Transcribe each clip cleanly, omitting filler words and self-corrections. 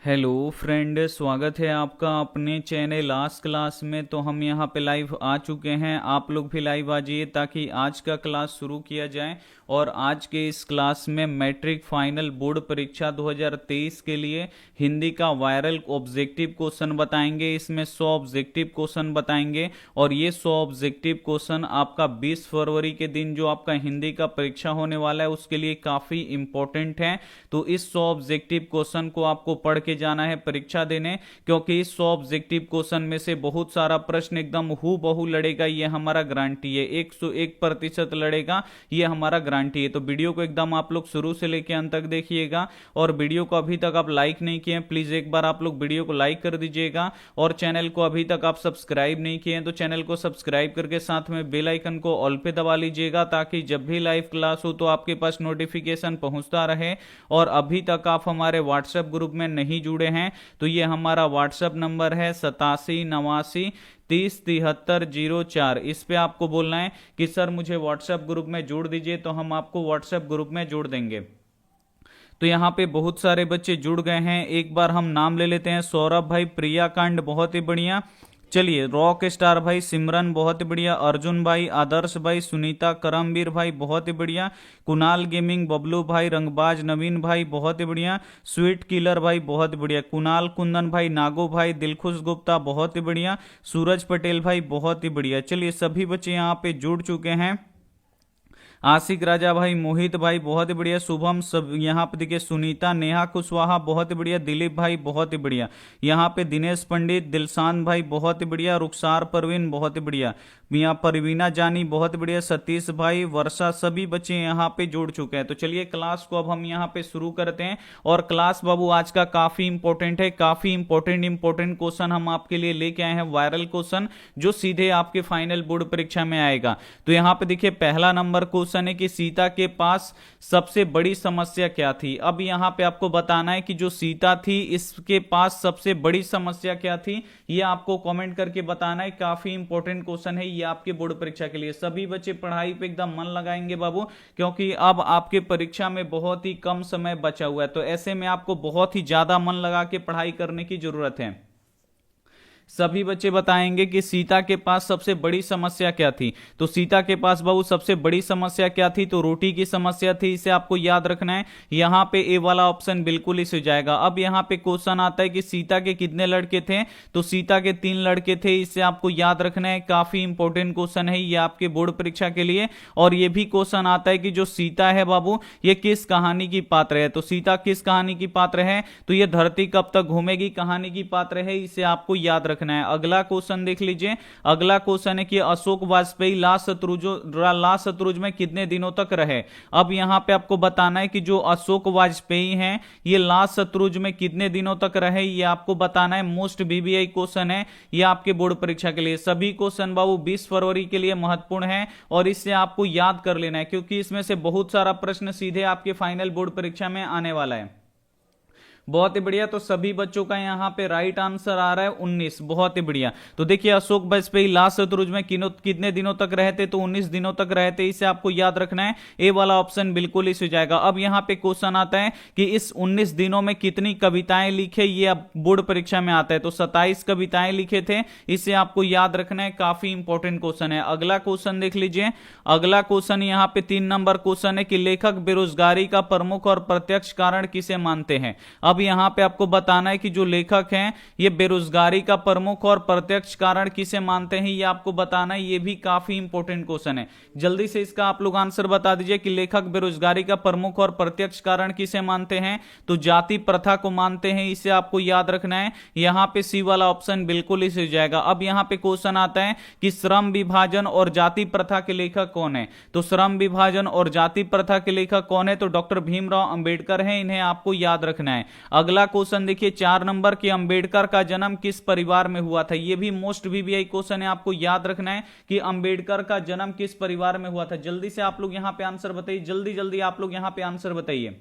Hello friend, स्वागत है आपका अपने चैनल लास्ट क्लास में। तो हम यहाँ पे लाइव आ चुके हैं, आप लोग भी लाइव आ जाइए ताकि आज का क्लास शुरू किया जाए। और आज के इस क्लास में मैट्रिक फाइनल बोर्ड परीक्षा 2023 के लिए हिंदी का वायरल ऑब्जेक्टिव क्वेश्चन बताएंगे। इसमें 100 ऑब्जेक्टिव क्वेश्चन बताएंगे और ये 100 ऑब्जेक्टिव क्वेश्चन आपका 20 फरवरी के दिन जो आपका हिंदी का परीक्षा होने वाला है उसके लिए काफ़ी इंपॉर्टेंट है। तो इस 100 ऑब्जेक्टिव क्वेश्चन को आपको पढ़ के जाना है परीक्षा देने, क्योंकि इस 100 ऑब्जेक्टिव क्वेश्चन में से बहुत सारा प्रश्न एकदम हू बहू लड़ेगा, ये हमारा गारंटी है। 101% लड़ेगा, ये हमारा गारंटी है। तो वीडियो को एकदम आप लोग शुरू से लेकर अंत तक देखिएगा। और वीडियो को अभी तक आप लाइक नहीं किए प्लीज एक बार आप लोग वीडियो को लाइक कर दीजिएगा। और चैनल को अभी तक आप सब्सक्राइब नहीं किए तो चैनल को सब्सक्राइब करके साथ में बेल आइकन को ऑल पे दबा लीजिएगा, ताकि जब भी लाइव क्लास हो तो आपके पास नोटिफिकेशन पहुंचता रहे। और अभी तक आप हमारे व्हाट्सएप ग्रुप में नहीं जुड़े हैं तो ये हमारा व्हाट्सएप नंबर है 8789307304। इस पे आपको बोलना है कि सर मुझे व्हाट्सएप ग्रुप में जोड़ दीजिए, तो हम आपको व्हाट्सएप ग्रुप में जोड़ देंगे। तो यहाँ पे बहुत सारे बच्चे जुड़ गए हैं, एक बार हम नाम ले लेते हैं। सौरभ भाई, प्रिया कांड बहुत ही बढ़िया। चलिए, रॉक स्टार भाई, सिमरन बहुत ही बढ़िया, अर्जुन भाई, आदर्श भाई, सुनीता, करमवीर भाई बहुत ही बढ़िया, कुणाल गेमिंग, बबलू भाई, रंगबाज, नवीन भाई बहुत ही बढ़िया, स्वीट किलर भाई बहुत ही बढ़िया, कुणाल कुंदन भाई, नागो भाई, दिलखुश गुप्ता बहुत ही बढ़िया, सूरज पटेल भाई बहुत ही बढ़िया। चलिए, सभी बच्चे यहाँ पे जुड़ चुके हैं। आशिक राजा भाई, मोहित भाई बहुत ही बढ़िया, शुभम, सब यहाँ पे देखिए, सुनीता, नेहा कुशवाहा बहुत ही बढ़िया, दिलीप भाई बहुत ही बढ़िया, यहाँ पे दिनेश पंडित, दिलशान भाई बहुत ही बढ़िया, रुखसार परवीन बहुत ही बढ़िया, मियाँ परवीना जानी बहुत बढ़िया, सतीश भाई, वर्षा, सभी बच्चे यहाँ पे जुड़ चुके हैं। तो चलिए क्लास को अब हम यहाँ पे शुरू करते हैं। और क्लास बाबू आज का काफी इंपॉर्टेंट है, काफी इंपॉर्टेंट क्वेश्चन हम आपके लिए लेके आए हैं, वायरल क्वेश्चन जो सीधे आपके फाइनल बोर्ड परीक्षा में आएगा। तो यहाँ पे देखिए, पहला नंबर क्वेश्चन है कि सीता के पास सबसे बड़ी समस्या क्या थी। अब यहाँ पे आपको बताना है कि जो सीता थी इसके पास सबसे बड़ी समस्या क्या थी, ये आपको कमेंट करके बताना है। काफी इंपॉर्टेंट क्वेश्चन है ये आपके बोर्ड परीक्षा के लिए। सभी बच्चे पढ़ाई पे एकदम मन लगाएंगे बाबू, क्योंकि अब आपके परीक्षा में बहुत ही कम समय बचा हुआ है। तो ऐसे में आपको बहुत ही ज्यादा मन लगा के पढ़ाई करने की जरूरत है। सभी बच्चे बताएंगे कि सीता के पास सबसे बड़ी समस्या क्या थी। तो सीता के पास बाबू सबसे बड़ी समस्या क्या थी, तो रोटी की समस्या थी, इसे आपको याद रखना है। यहाँ पे ए वाला ऑप्शन बिल्कुल ही हो जाएगा। अब यहाँ पे क्वेश्चन आता है कि सीता के कितने लड़के थे, तो सीता के 3 लड़के थे, इसे आपको याद रखना है। काफी इंपॉर्टेंट क्वेश्चन है ये आपके बोर्ड परीक्षा के लिए। और ये भी क्वेश्चन आता है कि जो सीता है बाबू ये किस कहानी की पात्र है। तो सीता किस कहानी की पात्र है, तो ये धरती कब तक घूमेगी कहानी की पात्र है, इसे आपको याद रखना है। अगला क्वेश्चन देख लीजिए। अगला क्वेश्चन है कि अशोक वाजपेयी लास्ट शत्रुज में कितने दिनों तक रहे। अब यहां पे आपको बताना है कि जो अशोक वाजपेयी हैं ये लास्ट शत्रुज में कितने दिनों तक रहे, ये आपको बताना है। मोस्ट वीवीआई क्वेश्चन है ये आपके बोर्ड परीक्षा के लिए। सभी क्वेश्चन बाबू 20 फरवरी के लिए महत्वपूर्ण है और इससे आपको याद कर लेना है, क्योंकि इसमें से बहुत सारा प्रश्न सीधे आपके फाइनल बोर्ड परीक्षा में आने वाला है। बहुत ही बढ़िया। तो सभी बच्चों का यहाँ पे राइट आंसर आ रहा है 19। बहुत ही बढ़िया। तो देखिए, अशोक वाजपेयी लास्ट शत्रुज में कितने दिनों तक रहे थे, तो 19 दिनों तक रहे थे, इसे आपको याद रखना है। ए वाला ऑप्शन बिल्कुल ही हो जाएगा। अब यहाँ पे क्वेश्चन आता है कि इस 19 दिनों में कितनी कविताएं लिखे, ये अब बोर्ड परीक्षा में आता है। तो 27 कविताएं लिखे थे, इसे आपको याद रखना है। काफी इंपॉर्टेंट क्वेश्चन है। अगला क्वेश्चन देख लीजिए। अगला क्वेश्चन यहाँ पे 3 नंबर क्वेश्चन है कि लेखक बेरोजगारी का प्रमुख और प्रत्यक्ष कारण किसे मानते हैं। अब यहां पे आपको बताना है कि जो लेखक हैं ये बेरोजगारी का प्रमुख और प्रत्यक्ष कारण किसे मानते हैं, ये आपको बताना है। ये भी काफी इंपॉर्टेंट क्वेश्चन है। जल्दी से इसका आप लोग आंसर बता दीजिए कि लेखक बेरोजगारी का प्रमुख और प्रत्यक्ष कारण किसे मानते हैं, तो जाति प्रथा को मानते हैं, इसे आपको याद रखना है। यहां पे सी वाला ऑप्शन बिल्कुल ही हो जाएगा। अब यहां पे क्वेश्चन आता है कि श्रम विभाजन और जाति प्रथा के लेखक कौन है। तो श्रम विभाजन और जाति प्रथा के लेखक कौन है, तो डॉक्टर भीमराव अंबेडकर हैं, इन्हें आपको याद रखना है। अगला क्वेश्चन देखिए 4 नंबर कि अंबेडकर का जन्म किस परिवार में हुआ था। यह भी मोस्ट वीवीआई क्वेश्चन है, आपको याद रखना है कि अंबेडकर का जन्म किस परिवार में हुआ था। जल्दी से आप लोग यहां पे आंसर बताइए, जल्दी जल्दी आप लोग यहां पे आंसर बताइए।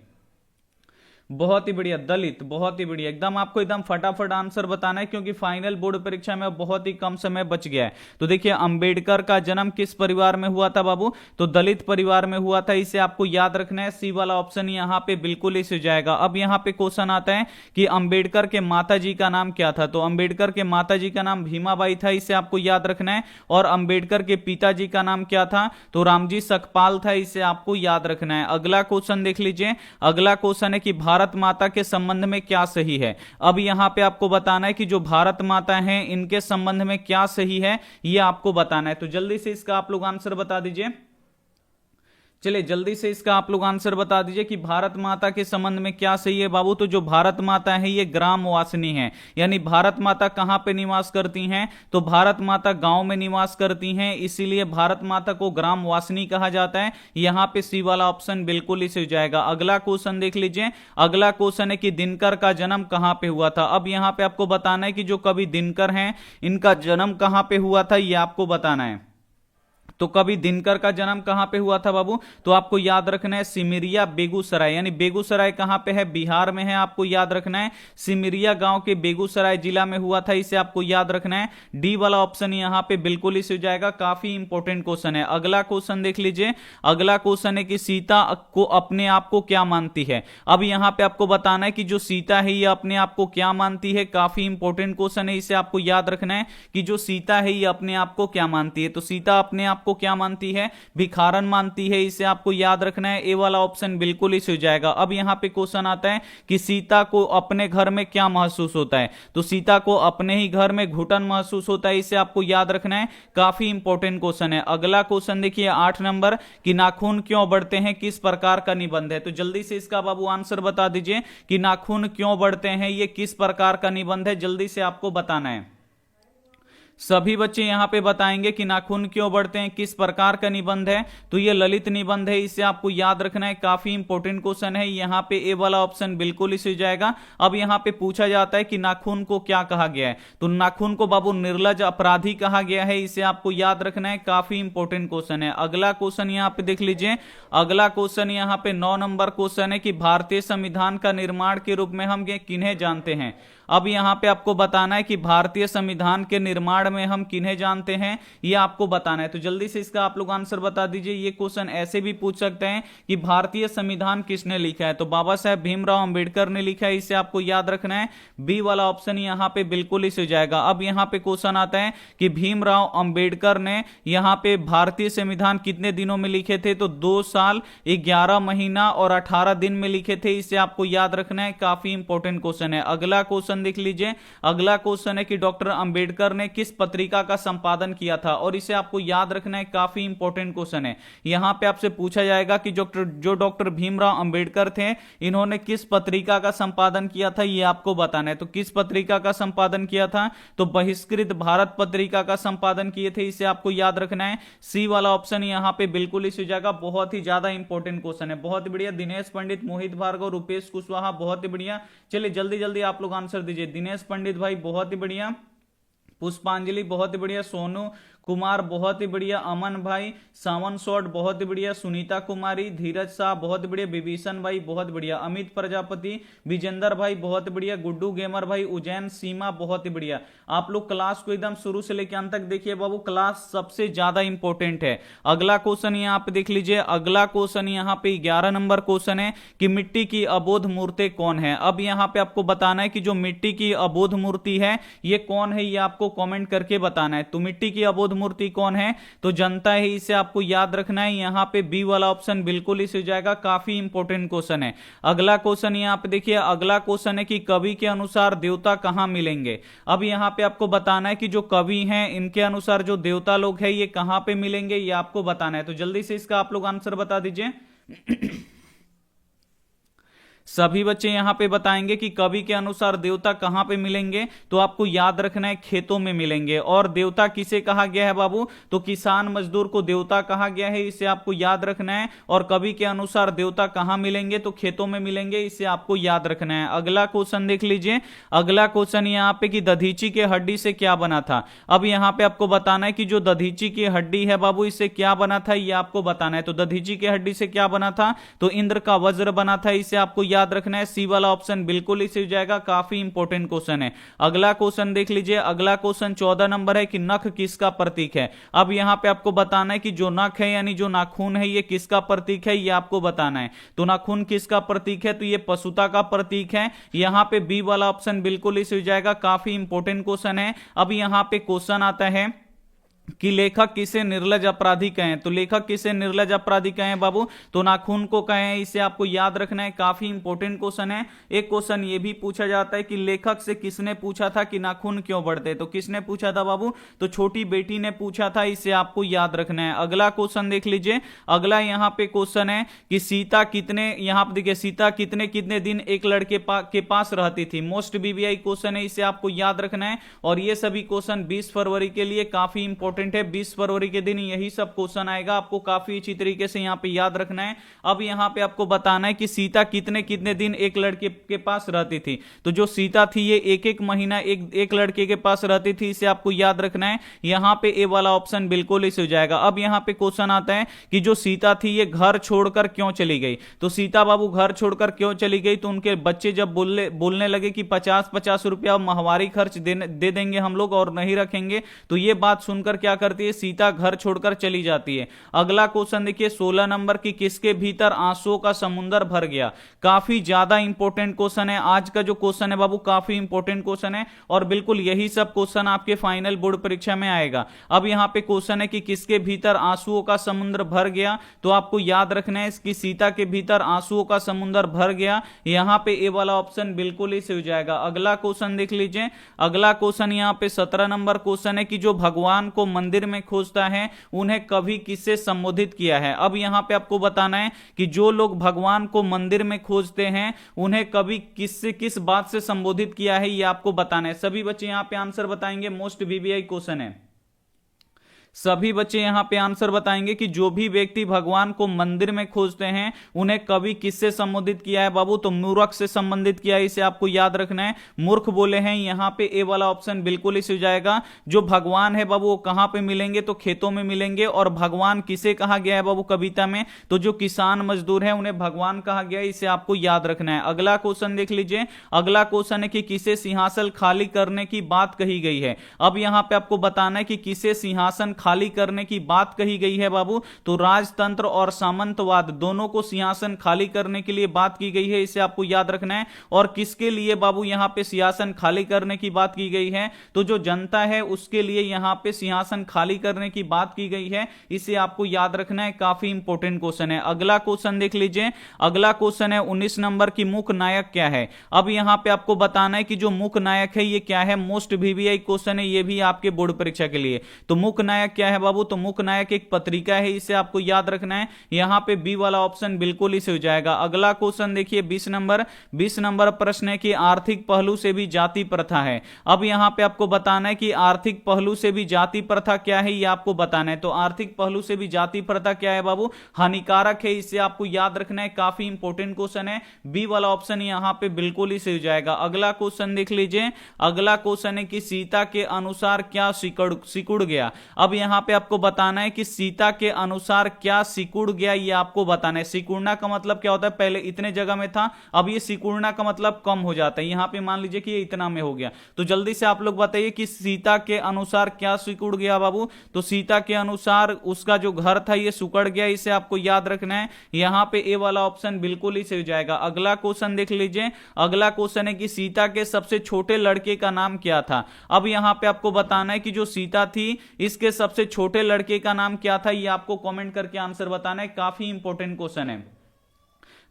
बहुत ही बढ़िया दलित, बहुत ही बढ़िया, एकदम आपको एकदम फटाफट आंसर बताना है क्योंकि फाइनल बोर्ड परीक्षा में बहुत ही कम समय बच गया है। तो देखिए अंबेडकर का जन्म किस परिवार में हुआ था बाबू, तो दलित परिवार में हुआ था, इसे आपको याद रखना है। सी वाला ऑप्शन यहां पे बिल्कुल ही हो जाएगा। अब यहां पे क्वेश्चन आता है कि अंबेडकर के माता जी का नाम क्या था, तो अंबेडकर के माता जी का नाम भीमाबाई था, इसे आपको याद रखना है। और अंबेडकर के पिताजी का नाम क्या था, तो रामजी सकपाल था, इसे आपको याद रखना है। अगला क्वेश्चन देख लीजिए। अगला क्वेश्चन है कि भारत माता के संबंध में क्या सही है। अब यहां पे आपको बताना है कि जो भारत माता है इनके संबंध में क्या सही है, यह आपको बताना है। तो जल्दी से इसका आप लोग आंसर बता दीजिए। चलिए जल्दी से इसका आप लोग आंसर बता दीजिए कि भारत माता के संबंध में क्या सही है बाबू। तो जो भारत माता है ये ग्रामवासिनी है, यानी भारत माता कहां पे निवास करती हैं, तो भारत माता गांव में निवास करती हैं, इसीलिए भारत माता को ग्रामवासिनी कहा जाता है। यहां पे सी वाला ऑप्शन बिल्कुल ही सही हो जाएगा। अगला क्वेश्चन देख लीजिए। अगला क्वेश्चन है कि दिनकर का जन्म कहां पे हुआ था। अब यहां पे आपको बताना है कि जो कवि दिनकर हैं इनका जन्म कहां पे हुआ था, यह आपको बताना है। तो कवि दिनकर का जन्म कहां पे हुआ था बाबू, तो आपको याद रखना है सिमरिया बेगूसराय, यानी बेगूसराय कहां पे है, बिहार में है, आपको याद रखना है। सिमरिया गांव के बेगूसराय जिला में हुआ था, इसे आपको याद रखना है। डी वाला ऑप्शन यहां पे बिल्कुल ही हो जाएगा। काफी इंपॉर्टेंट क्वेश्चन है। अगला क्वेश्चन देख लीजिए। अगला क्वेश्चन है कि सीता को अपने आप को क्या मानती है। अब यहां पे आपको बताना है कि जो सीता है ये अपने आप को क्या मानती है। काफी इंपॉर्टेंट क्वेश्चन है, इसे आपको याद रखना है कि जो सीता है ये अपने आप को क्या मानती है। तो सीता अपने आप को क्या मानती है, भिखारन मानती है, इसे आपको याद रखना है। ए वाला ऑप्शन बिल्कुल ही हो जाएगा। अब यहां पे क्वेश्चन आता है कि सीता को अपने घर में क्या महसूस होता है, तो सीता को अपने ही घर में घुटन महसूस होता है, इसे आपको याद रखना है। काफी इंपॉर्टेंट क्वेश्चन है। अगला क्वेश्चन देखिए 8 नंबर कि नाखून क्यों बढ़ते हैं, किस प्रकार का निबंध है। तो जल्दी से इसका बाबू आंसर बता दीजिए कि नाखून क्यों बढ़ते हैं, ये किस प्रकार का निबंध है, जल्दी से आपको बताना है। सभी बच्चे यहां पे बताएंगे कि नाखून क्यों बढ़ते हैं, किस प्रकार का निबंध है, तो ये ललित निबंध है, इसे आपको याद रखना है। काफी इंपॉर्टेंट क्वेश्चन है। यहां पे ए वाला ऑप्शन बिल्कुल ही सही जाएगा। अब यहां पे पूछा जाता है कि नाखून को क्या कहा गया है, तो नाखून को बाबू निर्लज अपराधी कहा गया है, इसे आपको याद रखना है। काफी इंपॉर्टेंट क्वेश्चन है। अगला क्वेश्चन यहां पे देख लीजिए। अगला क्वेश्चन यहां पे 9 नंबर क्वेश्चन है कि भारतीय संविधान का निर्माण के रूप में हम किन्हें जानते हैं। अब यहां पे आपको बताना है कि भारतीय संविधान के निर्माण में हम किन्हें जानते हैं, यह आपको बताना है। तो जल्दी से इसका आप लोग आंसर बता दीजिए। ये क्वेश्चन ऐसे भी पूछ सकते हैं कि भारतीय संविधान किसने लिखा है, तो बाबा साहेब भीमराव अंबेडकर ने लिखा है, इसे आपको याद रखना है। बी वाला ऑप्शन यहां पे बिल्कुल ही हो जाएगा। अब यहां पे क्वेश्चन आता है कि भीमराव अंबेडकर ने यहां पे भारतीय संविधान कितने दिनों में लिखे थे, तो 2 साल 11 महीना और 18 दिन में लिखे थे, इसे आपको याद रखना है। काफी इंपॉर्टेंट क्वेश्चन है। अगला क्वेश्चन देख लीजिए। अगला क्वेश्चन है कि डॉक्टर अंबेडकर ने किस पत्रिका का संपादन किया था, और इसे आपको याद रखना है। काफी इंपॉर्टेंट क्वेश्चन है। यहां पे आपसे पूछा जाएगा कि जो डॉक्टर भीमराव अंबेडकर थे इन्होंने किस पत्रिका का संपादन किया था, यह आपको बताना है। तो किस पत्रिका का संपादन किया था, तो बहिष्कृत भारत पत्रिका का संपादन किए थे, इसे आपको याद रखना है। सी वाला ऑप्शन यहां पे बिल्कुल ही हो जाएगा। बहुत ही ज्यादा इंपॉर्टेंट क्वेश्चन है। बहुत ही बढ़िया। दिनेश पंडित, मोहित भार्गव, रुपेश कुशवाहा, बहुत ही बढ़िया। चलिए जल्दी जल्दी आप लोग आंसर दीजिए। दिनेश पंडित भाई बहुत ही बढ़िया, पुष्पांजलि बहुत ही बढ़िया, सोनू कुमार बहुत ही बढ़िया, अमन भाई, सावन शॉट बहुत ही बढ़िया, सुनीता कुमारी, धीरज शाह बहुत बढ़िया, विभीषण भाई बहुत बढ़िया, अमित प्रजापति, विजेंद्र भाई बहुत बढ़िया, गुड्डू गेमर भाई, उज्जैन सीमा बहुत ही बढ़िया। आप लोग क्लास को एकदम शुरू से लेकर अंत तक देखिए बाबू, क्लास सबसे ज्यादा इंपॉर्टेंट है। अगला क्वेश्चन यहाँ पे देख लीजिए। अगला क्वेश्चन यहाँ पे 11 नंबर क्वेश्चन है कि मिट्टी की अबोध मूर्ति कौन है। अब यहाँ पे आपको बताना है कि जो मिट्टी की अबोध मूर्ति है ये कौन है, ये आपको कॉमेंट करके बताना है। तो मिट्टी की अबोध मूर्ति कौन है, तो जनता है, इसे आपको याद रखना है। यहां पे बी वाला ऑप्शन बिल्कुल इसे जाएगा। काफी इंपॉर्टेंट क्वेश्चन है। अगला क्वेश्चन यहां पे देखिए। अगला क्वेश्चन है कि कवि के अनुसार देवता कहां मिलेंगे। अब यहां पे आपको बताना है कि जो कवि हैं इनके अनुसार जो देवता लोग हैं ये कहां पे मिलेंगे, ये आपको बताना है। तो जल्दी से इसका आप लोग आंसर बता दीजिए। सभी बच्चे यहां पे बताएंगे कि कवि के अनुसार देवता कहां पे मिलेंगे, तो आपको याद रखना है खेतों में मिलेंगे। और देवता किसे कहा गया है बाबू, तो किसान मजदूर को देवता कहा गया है, इसे आपको याद रखना है। और कवि के अनुसार देवता कहां मिलेंगे, तो खेतों में मिलेंगे, इसे आपको याद रखना है। अगला क्वेश्चन देख लीजिए। अगला क्वेश्चन यहाँ पे कि दधीची के हड्डी से क्या बना था। अब यहाँ पे आपको बताना है कि जो दधीची की हड्डी है बाबू इससे क्या बना था, ये आपको बताना है। तो दधीची की हड्डी से क्या बना था, तो इंद्र का वज्र बना था, इसे आपको याद रखना है, सी वाला ऑप्शन बिल्कुल ही सही हो जाएगा, काफी इंपॉर्टेंट क्वेश्चन है। अगला क्वेश्चन देख लीजिए, अगला क्वेश्चन 14 नंबर है कि नख किसका प्रतीक है। अब यहां पे आपको बताना है कि जो नख है यानी जो नाखून है ये किसका प्रतीक है, ये आपको बताना है। तो नाखून किसका प्रतीक है, तो ये पशुता का प्रतीक है। यहां पे बी वाला ऑप्शन बिल्कुल ही सही हो जाएगा, काफी इंपॉर्टेंट क्वेश्चन है। अब यहां पे क्वेश्चन आता है कि लेखक किसे निर्लज अपराधी कहें। तो लेखक किसे निर्लज अपराधी कहें बाबू, तो नाखून को कहें, इसे आपको याद रखना है, काफी इंपॉर्टेंट क्वेश्चन है। एक क्वेश्चन ये भी पूछा जाता है कि लेखक से किसने पूछा था कि नाखून क्यों बढ़ते, तो किसने पूछा था बाबू, तो छोटी बेटी ने पूछा था, इसे आपको याद रखना है। अगला क्वेश्चन देख लीजिए, अगला यहाँ पे क्वेश्चन है कि सीता कितने, यहां पर देखिए सीता कितने कितने दिन एक लड़के के पास रहती थी। मोस्ट बीबीआई क्वेश्चन है, इसे आपको याद रखना है। और ये सभी क्वेश्चन 20 फरवरी के लिए काफी इंपॉर्टेंट है। 20 फरवरी के दिन यही सब क्वेश्चन आएगा, आपको काफी अच्छी तरीके से यहां पे याद रखना है। अब यहां पे आपको बताना है कि सीता कितने कितने दिन एक लड़के के पास रहती थी। तो जो सीता थी ये एक एक महीना एक लड़के के पास रहती थी, इसे आपको याद रखना है। यहां पे ए वाला ऑप्शन बिल्कुल ही सही हो जाएगा। अब यहां पे क्वेश्चन आता है कि जो सीता थी ये घर छोड़कर क्यों चली गई। तो सीता बाबू घर छोड़कर क्यों चली गई, तो उनके बच्चे जब बोलने लगे कि 50-50 रुपया माहवारी खर्च दे देंगे हम लोग और नहीं रखेंगे, तो ये बात सुनकर क्या करती है, सीता घर छोड़कर चली जाती है। अगला क्वेश्चन देखिए 16 नंबर की, किसके भीतर आंसुओं का समुद्र भर गया। काफी ज्यादा इंपॉर्टेंट क्वेश्चन है। आज का जो क्वेश्चन है बाबू काफी इंपॉर्टेंट क्वेश्चन है और बिल्कुल यही सब क्वेश्चन आपके फाइनल बोर्ड परीक्षा में आएगा। अब यहां पे क्वेश्चन है कि किसके भीतर आंसुओं का समुद्र भर गया, तो आपको याद रखना है कि सीता के भीतर आंसुओं का समुद्र भर गया। यहां पे ए वाला ऑप्शन बिल्कुल ही सही हो जाएगा। अगला क्वेश्चन देख लीजिए, अगला क्वेश्चन यहां पे 17 नंबर क्वेश्चन है कि जो भगवान को मंदिर में खोजता है उन्हें कभी किससे संबोधित किया है। अब यहां पे आपको बताना है कि जो लोग भगवान को मंदिर में खोजते हैं उन्हें कभी किस बात से संबोधित किया है, ये आपको बताना है। सभी बच्चे यहां पे आंसर बताएंगे, मोस्ट बीबीआई क्वेश्चन है। सभी बच्चे यहां पे आंसर बताएंगे कि जो भी व्यक्ति भगवान को मंदिर में खोजते हैं उन्हें कभी किससे संबोधित किया है बाबू, तो मूर्ख से संबंधित किया है, इसे आपको याद रखना है। मूर्ख बोले हैं, यहां पे ए वाला ऑप्शन बिल्कुल ही सही जाएगा। जो भगवान है बाबू वो कहां पे मिलेंगे, तो खेतों में मिलेंगे। और भगवान किसे कहा गया है बाबू कविता में, तो जो किसान मजदूर है उन्हें भगवान कहा गया है, इसे आपको याद रखना है। अगला क्वेश्चन देख लीजिए, अगला क्वेश्चन है कि किसे सिंहासन खाली करने की बात कही गई है। अब यहां पे आपको बताना है कि किसे सिंहासन खाली करने की बात कही गई है बाबू, तो राजतंत्र और सामंतवाद दोनों को सिंहासन खाली करने के लिए बात की गई है, इसे आपको याद रखना है। और किसके लिए बाबू यहां पे सिंहासन खाली करने की बात की गई है, तो जो जनता है उसके लिए यहां पे सिंहासन खाली करने की बात की गई है, इसे आपको याद रखना है, काफी इंपॉर्टेंट क्वेश्चन है। अगला क्वेश्चन देख लीजिए, अगला क्वेश्चन है 19 नंबर की, मुख्य नायक क्या है। अब यहां पे आपको बताना है कि जो मुख्य नायक है ये क्या है, मोस्ट वीवीआई क्वेश्चन है, ये भी आपके बोर्ड परीक्षा के लिए। तो मुख्य नायक क्या है बाबू, तो मुख्य नायक एक पत्रिका है, इसे आपको याद रखना है। यहां पे बी वाला ऑप्शन बिल्कुल ही सही हो जाएगा। अगला क्वेश्चन देखिए 20 नंबर प्रश्न है कि आर्थिक पहलू से भी जाति प्रथा है। अब यहां पे आपको बताना है कि आर्थिक पहलू से भी जाति प्रथा क्या है, ये आपको बताना है। तो आर्थिक पहलू से भी जाति प्रथा क्या है बाबू, हानिकारक है, इसे आपको याद रखना है, काफी इंपॉर्टेंट क्वेश्चन है। बी वाला ऑप्शन यहां पे बिल्कुल ही सही हो जाएगा। अगला क्वेश्चन देख लीजिए, अगला क्वेश्चन है कि सीता के अनुसार क्या सिकुड़ गया। अब यहां पे आपको बताना है कि सीता के अनुसार क्या सिकुड़ गया, ये आपको बताना है। सिकुड़ना का मतलब क्या होता है, पहले इतने जगह में था, अब ये सिकुड़ना का मतलब कम हो जाता है। यहां पे मान लीजिए कि ये इतना में हो गया, तो जल्दी से आप लोग बताइए कि सीता के अनुसार क्या सिकुड़ गया बाबू, तो सीता के अनुसार उसका जो घर था ये सिकुड़ गया, इसे आपको याद रखना है। यहां पे ए वाला ऑप्शन बिल्कुल ही सही हो जाएगा। अगला क्वेश्चन देख लीजिए, अगला क्वेश्चन है कि सीता के सबसे छोटे लड़के का नाम क्या था। अब यहां पे आपको बताना है कि जो सीता थी इसके सबसे छोटे लड़के का नाम क्या था, ये आपको कमेंट करके आंसर बताना है, काफी इंपॉर्टेंट क्वेश्चन है।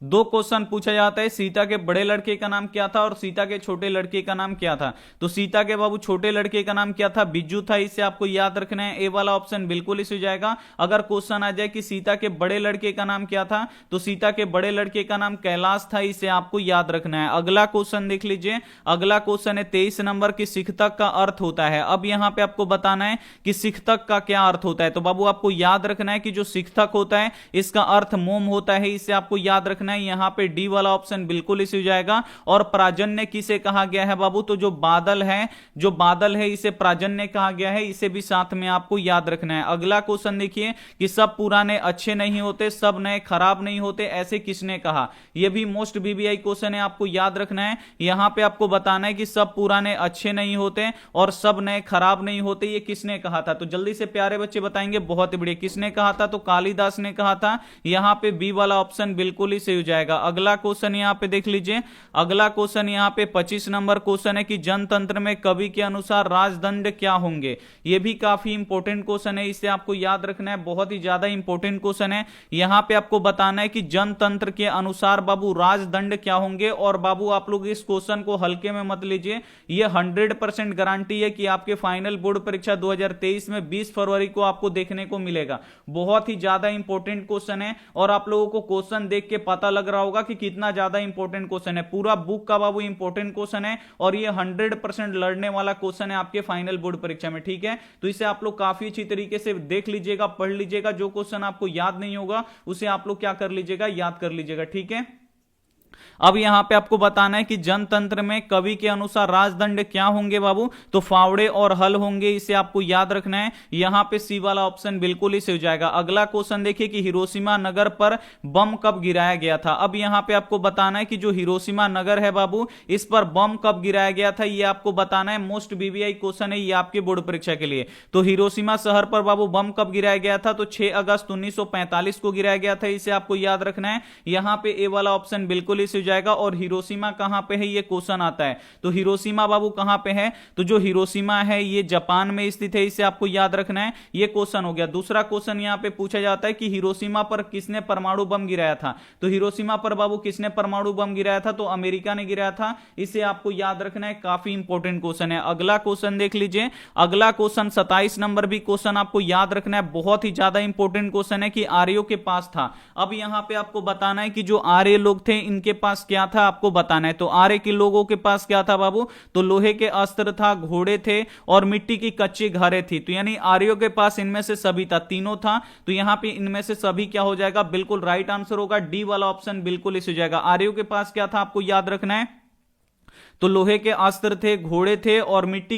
दो क्वेश्चन पूछा जाता है, सीता के बड़े लड़के का नाम क्या था और सीता के छोटे लड़के का नाम क्या था। तो सीता के बाबू छोटे लड़के का नाम क्या था, बिज्जू था, इसे आपको याद रखना है। ए वाला ऑप्शन बिल्कुल इसी हो जाएगा। अगर क्वेश्चन आ जाए कि सीता के बड़े लड़के का नाम क्या था, तो सीता के बड़े लड़के का नाम कैलाश था, इसे आपको याद रखना है। अगला क्वेश्चन देख लीजिए, अगला क्वेश्चन है 23 नंबर की, शिक्षक का अर्थ होता है। अब यहां पे आपको बताना है कि शिक्षक का क्या अर्थ होता है। तो बाबू आपको याद रखना है कि जो शिक्षक होता है इसका अर्थ मोम होता है, इसे आपको याद रखना रखना है, यहाँ पे डी वाला ऑप्शन बिल्कुल इसी हो जाएगा। और प्राजन्य किसे कहा गया है बाबू, तो जो बादल है इसे प्राजन्य कहा गया है, इसे भी साथ में आपको याद रखना है। अगला क्वेश्चन देखिए कि सब पुराने अच्छे नहीं होते, सब नए खराब नहीं होते, ऐसे किसने कहा। यह भी मोस्ट बीबीआई क्वेश्चन है, आपको याद रखना है। यहां पे आपको बताना है कि सब पुराने अच्छे नहीं होते और सब नए खराब नहीं होते, ये किसने कहा था। तो जल्दी से प्यारे बच्चे बताएंगे, बहुत बढ़िया। किसने कहा था, तो कालिदास ने कहा था। यहां पे बी वाला ऑप्शन बिल्कुल ही सही हो जाएगा। अगला क्वेश्चन यहां पे देख लीजिए, अगला क्वेश्चन यहां पे 25 नंबर क्वेश्चन है कि जनतंत्र में कवि के अनुसार राजदंड क्या होंगे। यह भी काफी इंपॉर्टेंट क्वेश्चन है, इसे आपको याद रखना है, बहुत ही ज्यादा इंपॉर्टेंट क्वेश्चन है। यहां पे आपको बताना है कि जनतंत्र के अनुसार बाबू राजदंड क्या होंगे। और बाबू आप लोग इस क्वेश्चन को हल्के में मत लीजिए, यह 100% गारंटी है कि आपके फाइनल बोर्ड परीक्षा 2023 में 20 फरवरी को आपको देखने को मिलेगा। बहुत ही ज्यादा इंपॉर्टेंट क्वेश्चन है और आप लोगों को क्वेश्चन देख के पता लग रहा होगा कि कितना ज्यादा इंपॉर्टेंट क्वेश्चन है। पूरा बुक का बाबू इंपॉर्टेंट क्वेश्चन है और यह 100% लड़ने वाला क्वेश्चन है आपके फाइनल बोर्ड परीक्षा में, ठीक है। तो इसे आप लोग काफी अच्छी तरीके से देख लीजिएगा, पढ़ लीजिएगा। जो क्वेश्चन आपको याद नहीं होगा उसे आप लोग क्या कर लीजिएगा, याद कर लीजिएगा, ठीक है। अब यहां पे आपको बताना है कि जनतंत्र में कवि के अनुसार राजदंड क्या होंगे बाबू, तो फावड़े और हल होंगे, इसे आपको याद रखना है। यहां पे सी वाला ऑप्शन बिल्कुल ही सही हो जाएगा। अगला क्वेश्चन देखिए कि हिरोशिमा नगर पर बम कब गिराया गया था। अब यहां पे आपको बताना है कि जो हिरोशिमा नगर है बाबू, इस पर बम कब गिराया गया था, ये आपको बताना है। मोस्ट बीबीआई क्वेश्चन है ये आपके बोर्ड परीक्षा के लिए। तो हिरोशिमा शहर पर बाबू बम कब गिराया गया था, तो 6 अगस्त 1945 को गिराया गया था, इसे आपको याद रखना है। यहां पे ए वाला ऑप्शन बिल्कुल ही जाएगा। और हिरोशिमा कहां पे है, ये क्वेश्चन आता है। तो हिरोशिमा बाबू कहां पे है, तो जो हिरोशिमा है ये जापान में स्थित है, इसे आपको याद रखना है। ये क्वेश्चन हो गया। दूसरा क्वेश्चन यहां पे पूछा जाता है कि हिरोशिमा पर किसने परमाणु बम गिराया था। तो हिरोशिमा पर बाबू किसने परमाणु बम गिराया था, तो अमेरिका ने गिराया था, इसे आपको याद रखना है। काफी इंपॉर्टेंट क्वेश्चन है। अगला क्वेश्चन देख लीजिए, अगला क्वेश्चन 27 नंबर भी क्वेश्चन आपको याद रखना है। बहुत ही ज्यादा इंपॉर्टेंट क्वेश्चन है कि आर्यों के पास था। अब यहां पे आपको बताना है कि जो आर्य लोग थे इनके पास क्या था, आपको बताना है। तो आर्य के लोगों के पास क्या था बाबू, तो लोहे के अस्त्र था, घोड़े थे और मिट्टी की कच्ची घरें थी। तो यानी आर्यों के पास इनमें से सभी था, तीनों था। तो यहां पे इनमें से सभी क्या हो जाएगा, बिल्कुल राइट आंसर होगा। डी वाला ऑप्शन बिल्कुल इस हो जाएगा। आर्यों के पास क्या था, आपको याद रखना है। तो लोहे के अस्त्र थे, घोड़े थे और मिट्टी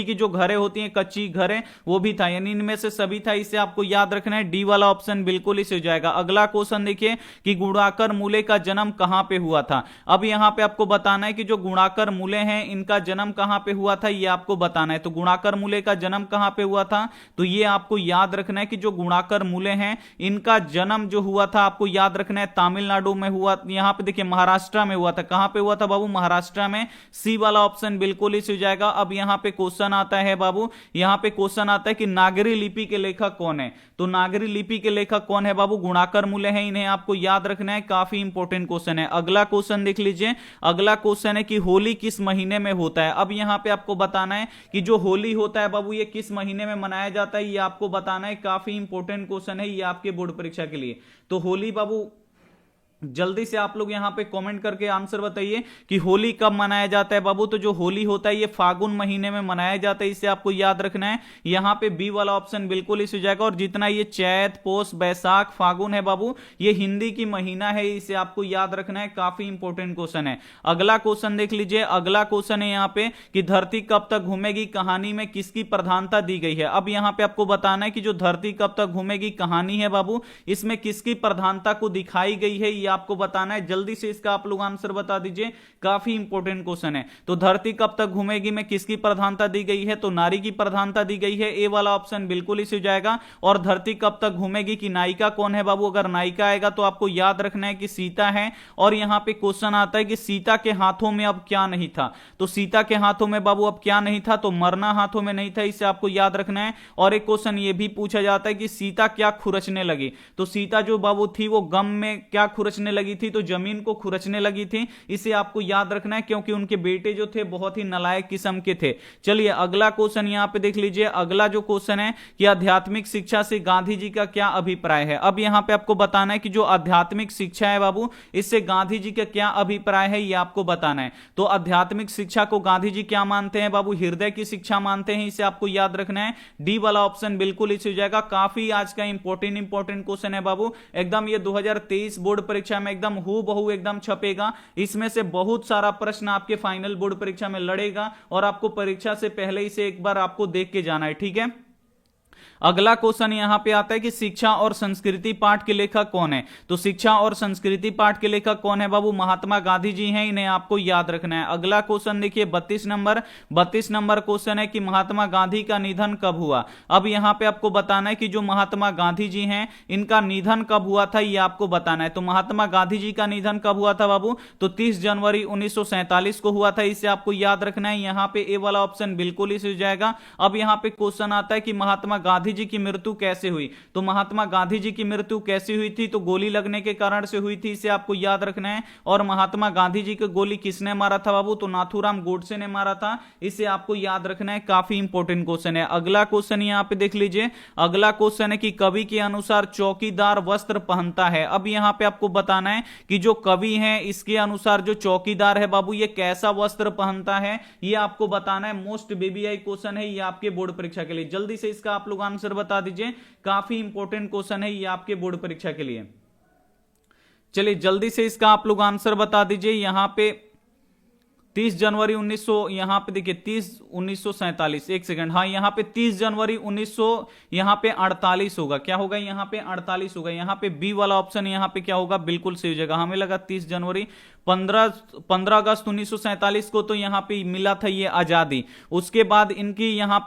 की जो घरें होती हैं, कच्ची घरें, वो भी था। यानी इनमें से सभी था, इसे आपको याद रखना है। डी वाला ऑप्शन बिल्कुल इसे हो जाएगा। अगला क्वेश्चन देखिए कि गुणाकर मूले का जन्म कहां पे हुआ था। अब यहां पे आपको बताना है कि जो गुणाकर मूले हैं इनका जन्म कहां पे हुआ था, ये आपको बताना है। तो गुणाकर मूले का जन्म कहां पे हुआ था, तो ये आपको याद रखना है कि जो गुणाकर मूले हैं इनका जन्म जो हुआ था, आपको याद रखना है, तमिलनाडु में हुआ। यहां पे देखिए महाराष्ट्र में हुआ था। कहां पे हुआ था बाबू, महाराष्ट्र में। सी वाला ऑप्शन बिल्कुल इसी हो जाएगा। अब यहां पे क्वेश्चन आता है बाबू, यहां पे क्वेश्चन आता है कि नागरी लिपि के लेखक कौन है। तो नागरी लिपि के लेखक कौन है बाबू, गुणाकर मूले हैं, इन्हें आपको याद रखना है। काफी इंपॉर्टेंट क्वेश्चन है। अगला क्वेश्चन देख लीजिए, अगला क्वेश्चन है कि होली किस महीने में होता है। अब यहां पे आपको बताना है कि जो होली होता है बाबू ये किस महीने में मनाया जाता है, ये आपको बताना है। काफी इंपॉर्टेंट क्वेश्चन है ये आपके बोर्ड परीक्षा के लिए। तो होली बाबू जल्दी से आप लोग यहां पे कमेंट करके आंसर बताइए कि होली कब मनाया जाता है बाबू। तो जो होली होता है ये फागुन महीने में मनाया जाता है, इसे आपको याद रखना है। यहां पे बी वाला ऑप्शन बिल्कुल इस हो जाएगा। और जितना ये चैत, पोष, बैसाख, फागुन है बाबू, ये हिंदी की महीना है, इसे आपको याद रखना है। काफी इंपॉर्टेंट क्वेश्चन है। अगला क्वेश्चन देख लीजिए, अगला क्वेश्चन है यहां पे कि धरती कब तक घूमेगी कहानी में किसकी प्रधानता दी गई है। अब यहां पे आपको बताना है कि जो धरती कब तक घूमेगी कहानी है बाबू, इसमें किसकी प्रधानता को दिखाई गई है, आपको बताना है। जल्दी से इसका आप लोग आंसर बता दीजिए। काफी इंपॉर्टेंट क्वेश्चन है। तो धरती कब तक घूमेगी में किसकी प्रधानता दी गई है, तो नारी की प्रधानता दी गई है। ए वाला ऑप्शन बिल्कुल इसी हो जाएगा। और धरती कब तक घूमेगी की नायिका कौन है बाबू, अगर नायिका आएगा तो आपको याद रखना है कि सीता है। और यहां पे क्वेश्चन आता है कि सीता के हाथों में अब क्या नहीं था। तो सीता के हाथों में बाबू अब क्या नहीं था, तो मरना हाथों में नहीं था, इसे आपको याद रखना है। और एक क्वेश्चन ये भी पूछा जाता है कि सीता क्या खुरचने लगी। तो सीता जो बाबू थी वो गम में क्या खुरचने लगी थी, तो जमीन को खुरचने लगी थी, इसे आपको याद रखना है। क्योंकि उनके बेटे जो थे बहुत ही नालायक किस्म के थे। चलिए अगला क्वेश्चन यहां पे देख लीजिए। अगला जो क्वेश्चन है कि आध्यात्मिक शिक्षा से गांधी जी का क्या अभिप्राय है। अब यहां पे आपको बताना है कि जो आध्यात्मिक शिक्षा है बाबू, इससे गांधी जी का क्या अभिप्राय है, ये आपको बताना है। तो आध्यात्मिक शिक्षा को गांधी जी क्या मानते हैं बाबू, हृदय की शिक्षा मानते हैं, इसे आपको याद रखना है। डी वाला ऑप्शन बिल्कुल इसी हो जाएगा। काफी आज का इंपॉर्टेंट क्वेश्चन है बाबू, एकदम ये 2023 बोर्ड परीक्षा परीक्षा में एकदम हूबहू एकदम छपेगा। इसमें से बहुत सारा प्रश्न आपके फाइनल बोर्ड परीक्षा में लड़ेगा और आपको परीक्षा से पहले ही से एक बार आपको देख के जाना है, ठीक है। अगला क्वेश्चन यहां पे आता है कि शिक्षा और संस्कृति पाठ के लेखक कौन है। तो शिक्षा और संस्कृति पाठ के लेखक कौन है बाबू, महात्मा गांधी जी हैं, इन्हें आपको याद रखना है। अगला क्वेश्चन देखिए 32 नंबर क्वेश्चन है कि महात्मा गांधी का निधन कब हुआ। अब यहां पे आपको बताना है कि जो महात्मा गांधी जी हैं इनका निधन कब हुआ था, ये आपको बताना है। तो महात्मा गांधी जी का निधन कब हुआ था बाबू, तो 30 जनवरी 1947 को हुआ था, इसे आपको याद रखना है। यहां पे ए वाला ऑप्शन बिल्कुल ही हो जाएगा। अब यहां पे क्वेश्चन आता है कि महात्मा गांधी जी की मृत्यु कैसे हुई। तो महात्मा गांधी जी की मृत्यु कैसे हुई थी, तो गोली लगने के कारण से हुई थी, इसे आपको याद रखना है। और महात्मा गांधी जी को गोली किसने मारा था बाबू, तो नाथूराम गोडसे ने मारा था, इसे आपको याद रखना है। काफी इंपॉर्टेंट क्वेश्चन है। अगला क्वेश्चन यहां पे देख लीजिए। अगला क्वेश्चन है कि कवि के अनुसार चौकीदार वस्त्र पहनता है। अब यहां पे आपको बताना है कि जो कवि है इसके अनुसार जो चौकीदार है बाबू ये कैसा वस्त्र पहनता है, ये आपको बताना है। मोस्ट बीबीआई क्वेश्चन है ये आपके बोर्ड परीक्षा के लिए। जल्दी से इसका आप लोग आंसर बता दीजिए, काफी इंपॉर्टेंट क्वेश्चन है ये आपके बोर्ड परीक्षा के लिए। चलिए जल्दी से इसका आप लोग आंसर बता दीजिए। यहां पे 30 जनवरी 1900, यहां पे देखिए 1947, एक सेकंड, हाँ यहां पे 30 जनवरी 1900, यहां पे 48 होगा। क्या होगा, यहां पे 48 होगा। यहां पे बी वाला ऑप्शन यहां पे क्या होगा, बिल्कुल सही हो जाएगा। हमें लगा 30 जनवरी, 15 अगस्त 1947 को तो यहां पे मिला था ये आजादी। उसके बाद इनकी यहां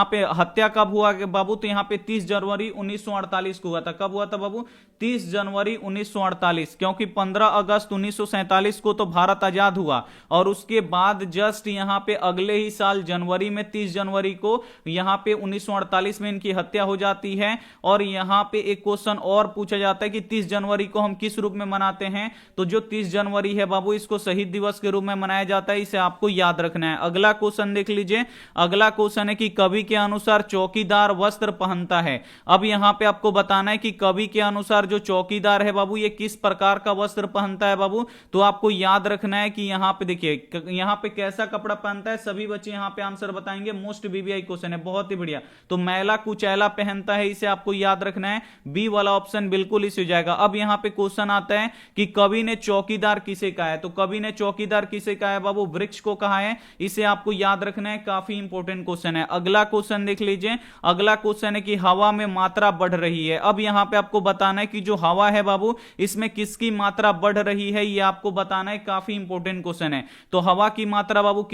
पे हत्या कब हुआ बाबू, तो यहां पे 30 जनवरी 1948 को हुआ था। कब हुआ था बाबू, 30 जनवरी 1948, क्योंकि 15 अगस्त 1947 को तो भारत आजाद हुआ और उसके बाद जस्ट यहां पे अगले ही साल जनवरी में 30 जनवरी को यहां पे 1948 में इनकी हत्या हो जाती है। और यहां पे एक क्वेश्चन और पूछा जाता है कि 30 जनवरी को हम किस रूप में मनाते हैं, तो जो 30 जनवरी है बाबू इसको शहीद दिवस के रूप में मनाया जाता है, इसे आपको याद रखना है। अगला क्वेश्चन देख लीजिए। अगला क्वेश्चन है कि कवि के अनुसार चौकीदार वस्त्र पहनता है। अब यहां पे आपको बताना है कि कवि के अनुसार जो चौकीदार है बाबू ये किस प्रकार का वस्त्र पहनता है बाबू, तो आपको याद रखना है कि यहां पे देखिए यहां पे कैसा कपड़ा पहनता है। सभी बच्चे यहां पे आंसर बताएंगे। मोस्ट बीबीआई क्वेश्चन है, बहुत ही बढ़िया। तो मैला कुचैला पहनता है, इसे आपको याद रखना है। बी वाला ऑप्शन बिल्कुल इस हो जाएगा। अब यहां पे क्वेश्चन आता है कि कवि ने चौकीदार किसे कहा है, तो कवि ने चौकीदार किसे कहा है बाबू, वृक्ष को कहा है, इसे आपको याद रखना है। काफी इंपॉर्टेंट क्वेश्चन है। अगला क्वेश्चन देख लीजिए। अगला क्वेश्चन है कि हवा में मात्रा बढ़ रही है। अब यहां पे आपको बताना है कि जो हवा है बाबू इसमें किसकी मात्रा बढ़ रही है, ये आपको बताना है। काफी इंपॉर्टेंट क्वेश्चन है। तो हवा की मात्रा बाबू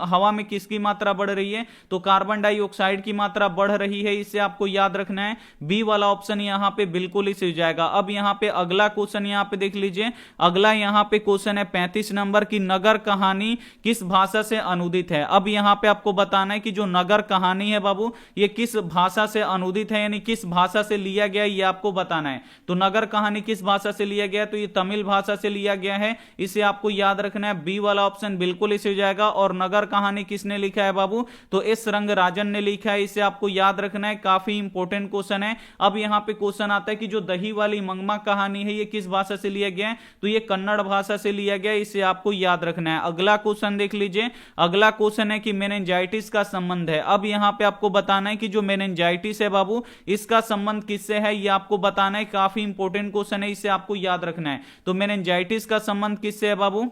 हवा में किसकी मात्रा बढ़ रही है, तो कार्बन डाइऑक्साइड की मात्रा बढ़ रही है, इसे आपको याद रखना है। बी वाला ऑप्शन यहां पे बिल्कुल ही सही जाएगा। अब यहां पे अगला क्वेश्चन यहां पे देख लीजिए। अगला यहां पे क्वेश्चन है 35 नंबर की नगर कहानी किस भाषा से अनुदित है। अब यहां पे आपको बताना है कि जो नगर कहानी है बाबू ये किस भाषा से अनुदित है, यानी किस भाषा से लिया गया है, ये आपको बताना है। तो नगर कहानी किस भाषा से लिया गया है, तो ये तमिल भाषा से लिया गया है, इसे आपको याद रखना है। बी वाला ऑप्शन बिल्कुल इसे हो जाएगा। और नगर कहानी किसने लिखा है बाबू, तो एस रंगराजन ने लिखा है, इसे आपको याद रखना है। काफी इंपॉर्टेंट क्वेश्चन है। अब यहां पे क्वेश्चन आता है कि जो दही वाली मंगमा कहानी है ये किस भाषा से लिया गया है, तो ये कन्नड़ भाषा से लिया गया, इसे आपको याद रखना है। अगला क्वेश्चन देख लीजिए। अगला क्वेश्चन है कि मेनिंजाइटिस का संबंध है। अब यहां पे आपको बताना है कि जो मेनिंजाइटिस है बाबू इसका संबंध किससे है, ये आपको बताना है। काफी इंपॉर्टेंट क्वेश्चन है, इसे आपको याद रखना है। तो मेनिंजाइटिस का संबंध किससे है बाबू,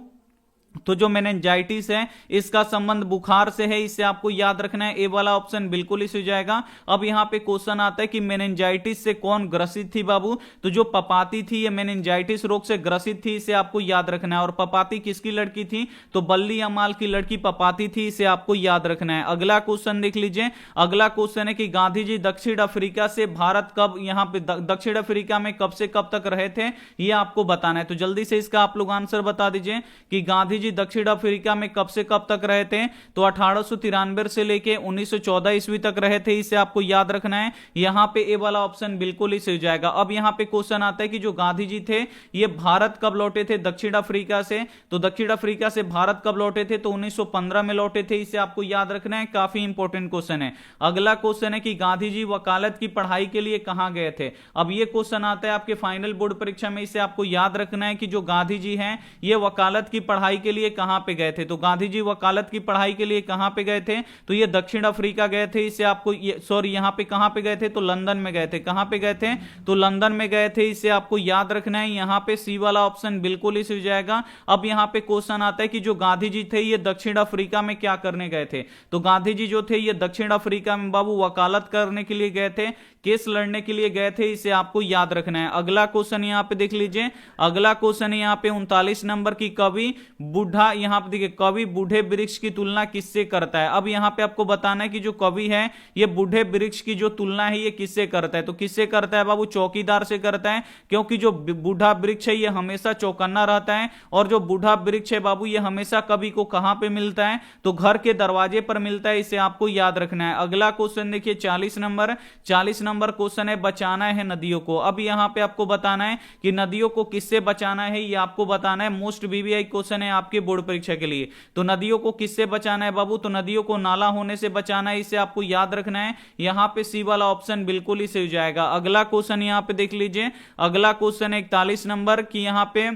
तो जो मेनिंजाइटिस है इसका संबंध बुखार से है, इसे आपको याद रखना है। ए वाला ऑप्शन बिल्कुल इस हो जाएगा। अब यहां पे क्वेश्चन आता है कि मेनिंजाइटिस से कौन ग्रसित थी बाबू, तो जो पपाती थी ये मेनिंजाइटिस रोग से ग्रसित थी, इसे आपको याद रखना है। और पपाती किसकी लड़की थी, तो बल्ली अमाल की लड़की पपाती थी, इसे आपको याद रखना है। अगला क्वेश्चन देख लीजिए। अगला क्वेश्चन है कि गांधी जी दक्षिण अफ्रीका से भारत कब, यहां पे दक्षिण अफ्रीका में कब से कब तक रहे थे, ये आपको बताना है। तो जल्दी से इसका आप लोग आंसर बता दीजिए कि गांधी जी दक्षिण अफ्रीका में कब से कब तक रहे थे, तो 1893 से लेके 1914 ईस्वी तक रहे थे, इसे आपको याद रखना है। यहां पे ए वाला ऑप्शन बिल्कुल ही सही जाएगा। अब यहां पे क्वेश्चन आता है कि जो गांधी जी थे ये भारत कब लौटे थे दक्षिण अफ्रीका से, तो दक्षिण अफ्रीका से भारत कब लौटे थे, तो 1915 में लौटे थे, इसे आपको याद रखना है। काफी इंपॉर्टेंट क्वेश्चन है। अगला क्वेश्चन है कि गांधी जी वकालत की पढ़ाई के लिए कहां गए थे। अब ये क्वेश्चन आता है आपके फाइनल बोर्ड परीक्षा में, इसे आपको याद रखना है कि जो गांधी जी हैं ये वकालत की पढ़ाई के लिए कहां पे गए थे? तो गांधी जी वकालत की पढ़ाई के लिए कहां पे गए थे? तो ये दक्षिण अफ्रीका गए थे। इसे आपको सॉरी, यहां पे कहां पे गए थे? तो लंदन में गए थे। कहां पे गए थे? तो लंदन में गए थे। इसे आपको याद रखना है। यहां पे सी वाला ऑप्शन बिल्कुल ही सही हो जाएगा। अब यहां पे क्वेश्चन आता है कि जो गांधी जी थे ये दक्षिण अफ्रीका में क्या करने गए थे? तो गांधी जी जो थे ये दक्षिण अफ्रीका में बाबू वकालत करने के लिए गए थे, केस लड़ने के लिए गए थे। इसे आपको याद रखना है। अगला क्वेश्चन यहां पे देख लीजिए। अगला क्वेश्चन यहां पे 39 नंबर की, कवि बूढ़ा, यहां पे देखिए, कवि बूढ़े वृक्ष की तुलना किससे करता है? अब यहां पे आपको बताना है कि जो कवि है ये बूढ़े वृक्ष की जो तुलना है ये किससे करता है? तो किससे करता है बाबू? चौकीदार से करता है, क्योंकि जो बूढ़ा वृक्ष है ये हमेशा चौकन्ना रहता है, और जो बूढ़ा वृक्ष है बाबू ये हमेशा कवि को कहां पे मिलता है? तो घर के दरवाजे पर मिलता है। इसे आपको याद रखना है। अगला क्वेश्चन देखिए 40 नंबर। 40 नंबर क्वेश्चन है, बचाना है नदियों को। अब यहां पे आपको बताना है कि नदियों को किससे बचाना है, ये आपको बताना है। मोस्ट वीवीआई क्वेश्चन है आपके बोर्ड परीक्षा के लिए। तो नदियों को किससे बचाना है बाबू? तो नदियों को नाला होने से बचाना है। इसे आपको याद रखना है। यहां पे सी वाला ऑप्शन बिल्कुल ही सही हो जाएगा। अगला क्वेश्चन यहां पे देख लीजिए। अगला क्वेश्चन है 41 नंबर की, यहां पे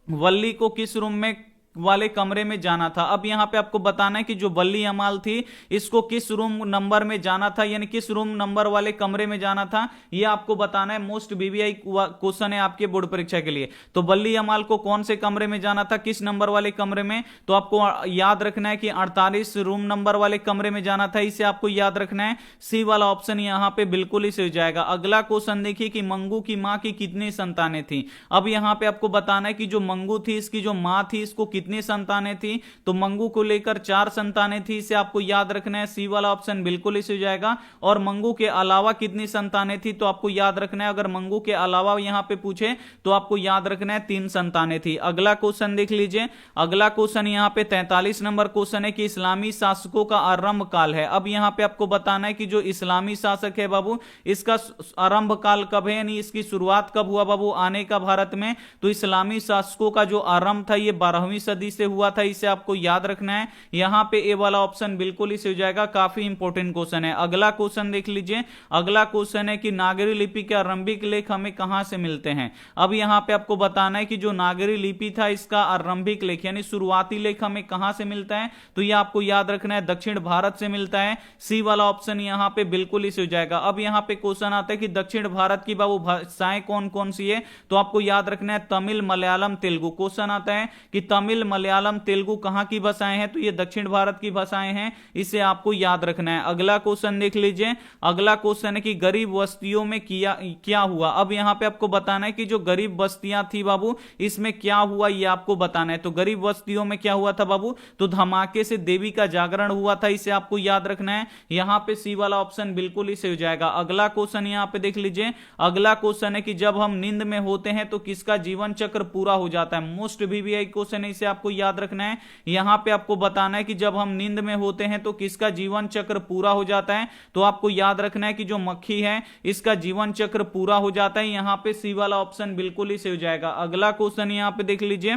वल्ली को किस रूम में वाले कमरे में जाना था? अब यहां पे आपको बताना है कि जो बल्ली अमाल थी इसको किस रूम नंबर में जाना था, यानी किस रूम नंबर वाले कमरे में जाना था, यह आपको बताना है। मोस्ट वीवीआई क्वेश्चन है आपके बोर्ड परीक्षा के लिए। तो बल्ली अमाल को कौन से कमरे में जाना था, किस नंबर वाले कमरे में? तो आपको याद रखना है कि 48 रूम नंबर वाले कमरे में जाना था। इसे आपको याद रखना है। सी वाला ऑप्शन यहां पे बिल्कुल ही सही हो जाएगा। अगला क्वेश्चन देखिए कि मंगू की मां की कितनी संतानें थी? अब यहां पे आपको बताना है कि जो मंगू थी इसकी जो मां थी इसको कितनी संतानें थी? तो मंगू को लेकर 4 संतानें थी। इसे आपको याद रखना है। सी वाला ऑप्शन बिल्कुल ही सही हो जाएगा। और मंगू के अलावा कितनी संतानें थी? तो आपको याद रखना है, अगर मंगू के अलावा यहां पे पूछे तो आपको याद रखना है 3 संतानें थी। अगला क्वेश्चन देख लीजिए। अगला क्वेश्चन यहां पे 43 नंबर क्वेश्चन है कि इस्लामी शासकों का आरंभ काल है। अब यहां पे आपको बताना है कि जो इस्लामी शासक है बाबू इसका आरंभ काल कब है, यानी इसकी शुरुआत कब हुआ बाबू आने का भारत में? तो इस्लामी शासकों का जो आरंभ था ये 12वीं सदी से हुआ था। इसे आपको याद रखना है। यहां पे ए वाला ऑप्शन बिल्कुल ही सही हो जाएगा। काफी इंपॉर्टेंट क्वेश्चन है। अगला क्वेश्चन देख लीजिए। अगला क्वेश्चन है कि नागरी लिपि के आरंभिक लेख हमें कहां से मिलते हैं? अब यहां पे आपको बताना है कि जो नागरी लिपि था इसका आरंभिक लेख यानी शुरुआती लेख हमें कहां से मिलता है? तो यह आपको याद रखना है, दक्षिण भारत से मिलता है। सी वाला ऑप्शन यहां पे बिल्कुल ही सही हो जाएगा। अब यहां पे क्वेश्चन आता है कि दक्षिण भारत की बाबू भाषाएं कौन कौन सी है? तो आपको याद रखना है तमिल, मलयालम, तेलुगु। क्वेश्चन आता है कि तमिल, मलयालम, तेलुगु कहां की भाषाएं हैं? तो ये दक्षिण भारत की भाषाएं हैं। इसे आपको याद रखना है। अगला क्वेश्चन देख लीजिए। अगला क्वेश्चन है कि गरीब बस्तियों में क्या हुआ? अब यहां पे आपको बताना है कि जो गरीब बस्तियां थी बाबू इसमें क्या हुआ, ये आपको बताना है। तो गरीब बस्तियों में क्या हुआ था बाबू? तो धमाके से देवी का जागरण हुआ था। इसे आपको याद रखना है। यहां पे सी वाला ऑप्शन बिल्कुल ही सही हो जाएगा। अगला क्वेश्चन यहां पे देख लीजिए। अगला क्वेश्चन है कि जब हम नींद में होते हैं तो किसका जीवन चक्र पूरा हो जाता है? मोस्ट वीवीआई क्वेश्चन है। इसे आपको याद रखना है। यहां पे आपको बताना है कि जब हम नींद में होते हैं तो किसका जीवन चक्र पूरा हो जाता है? तो आपको याद रखना है कि जो मक्खी है इसका जीवन चक्र पूरा हो जाता है। यहां पे सी वाला ऑप्शन बिल्कुल ही सही हो जाएगा। अगला क्वेश्चन यहां पे देख लीजिए।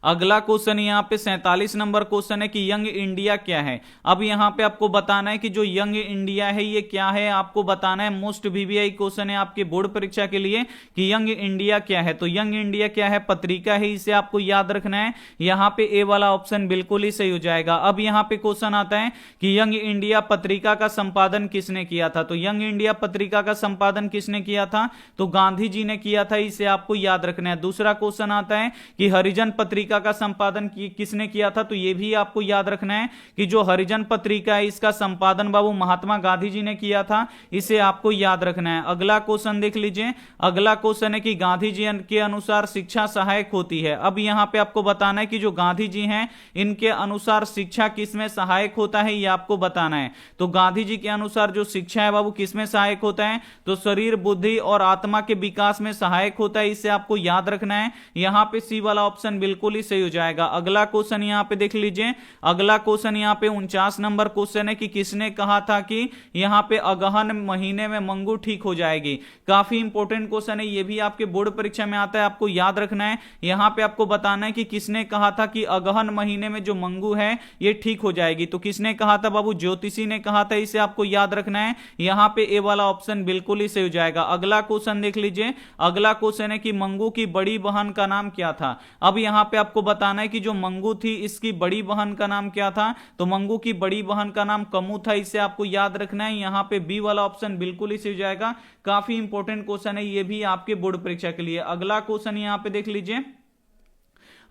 अगला क्वेश्चन यहां पे 47 नंबर क्वेश्चन है कि यंग इंडिया क्या है? अब यहां पे आपको बताना है कि जो यंग इंडिया है ये क्या है, आपको बताना है। मोस्ट वीवीआई क्वेश्चन है आपके बोर्ड परीक्षा के लिए कि यंग इंडिया क्या है? तो यंग इंडिया क्या है? पत्रिका है। इसे आपको याद रखना है। यहां पे ए वाला ऑप्शन बिल्कुल ही सही हो जाएगा। अब यहां पे क्वेश्चन आता है कि यंग इंडिया पत्रिका का संपादन किसने किया था? तो यंग इंडिया पत्रिका का संपादन किसने किया था? तो गांधी जी ने किया था। इसे आपको याद रखना है। दूसरा क्वेश्चन आता है कि हरिजन पत्रिका का संपादन किसने किया था? तो यह भी आपको याद रखना है कि जो हरिजन पत्रिका है इसका संपादन बाबू महात्मा गांधी जी ने किया था। इसे आपको याद रखना है। अगला क्वेश्चन देख लीजिए। अगला क्वेश्चन है कि गांधी जी के अनुसार शिक्षा सहायक होती है। अब यहां पे आपको बताना है कि जो गांधी जी हैं इनके अनुसार शिक्षा किसमें सहायक होता है, यह आपको बताना है। तो गांधी जी के अनुसार जो शिक्षा है बाबू किसमें सहायक होता है? तो शरीर, बुद्धि और आत्मा के विकास में सहायक होता है। इसे आपको याद रखना है। यहां पे सी वाला ऑप्शन बिल्कुल ही सही हो जाएगा। अगला क्वेश्चन यहां पे देख लीजिए। अगला क्वेश्चन यहां पे 49 नंबर क्वेश्चन है कि किसने कहा था कि यहां पे अगहन महीने में मंगू ठीक हो जाएगी? काफी इंपॉर्टेंट क्वेश्चन है। ये भी आपके बोर्ड परीक्षा में आता है, आपको याद रखना है। यहां पे आपको बताना है कि किसने कहा था कि अगहन महीने में जो मंगू है ये ठीक हो जाएगी? तो किसने कहा था बाबू? ज्योतिषी ने कहा था। इसे आपको याद रखना है। यहां पे ए वाला ऑप्शन बिल्कुल ही सही हो जाएगा। अगला क्वेश्चन देख लीजिए। अगला क्वेश्चन है कि मंगू की बड़ी बहन का नाम क्या था? अब यहां पे आपको बताना है कि जो मंगू थी इसकी बड़ी बहन का नाम क्या था, तो मंगू की बड़ी बहन का नाम कमू था, इसे आपको याद रखना है। यहां पे बी वाला ऑप्शन बिल्कुल ही सही हो जाएगा। काफी इंपॉर्टेंट क्वेश्चन है ये भी आपके बोर्ड परीक्षा के लिए। अगला क्वेश्चन यहां पे देख लीजिए।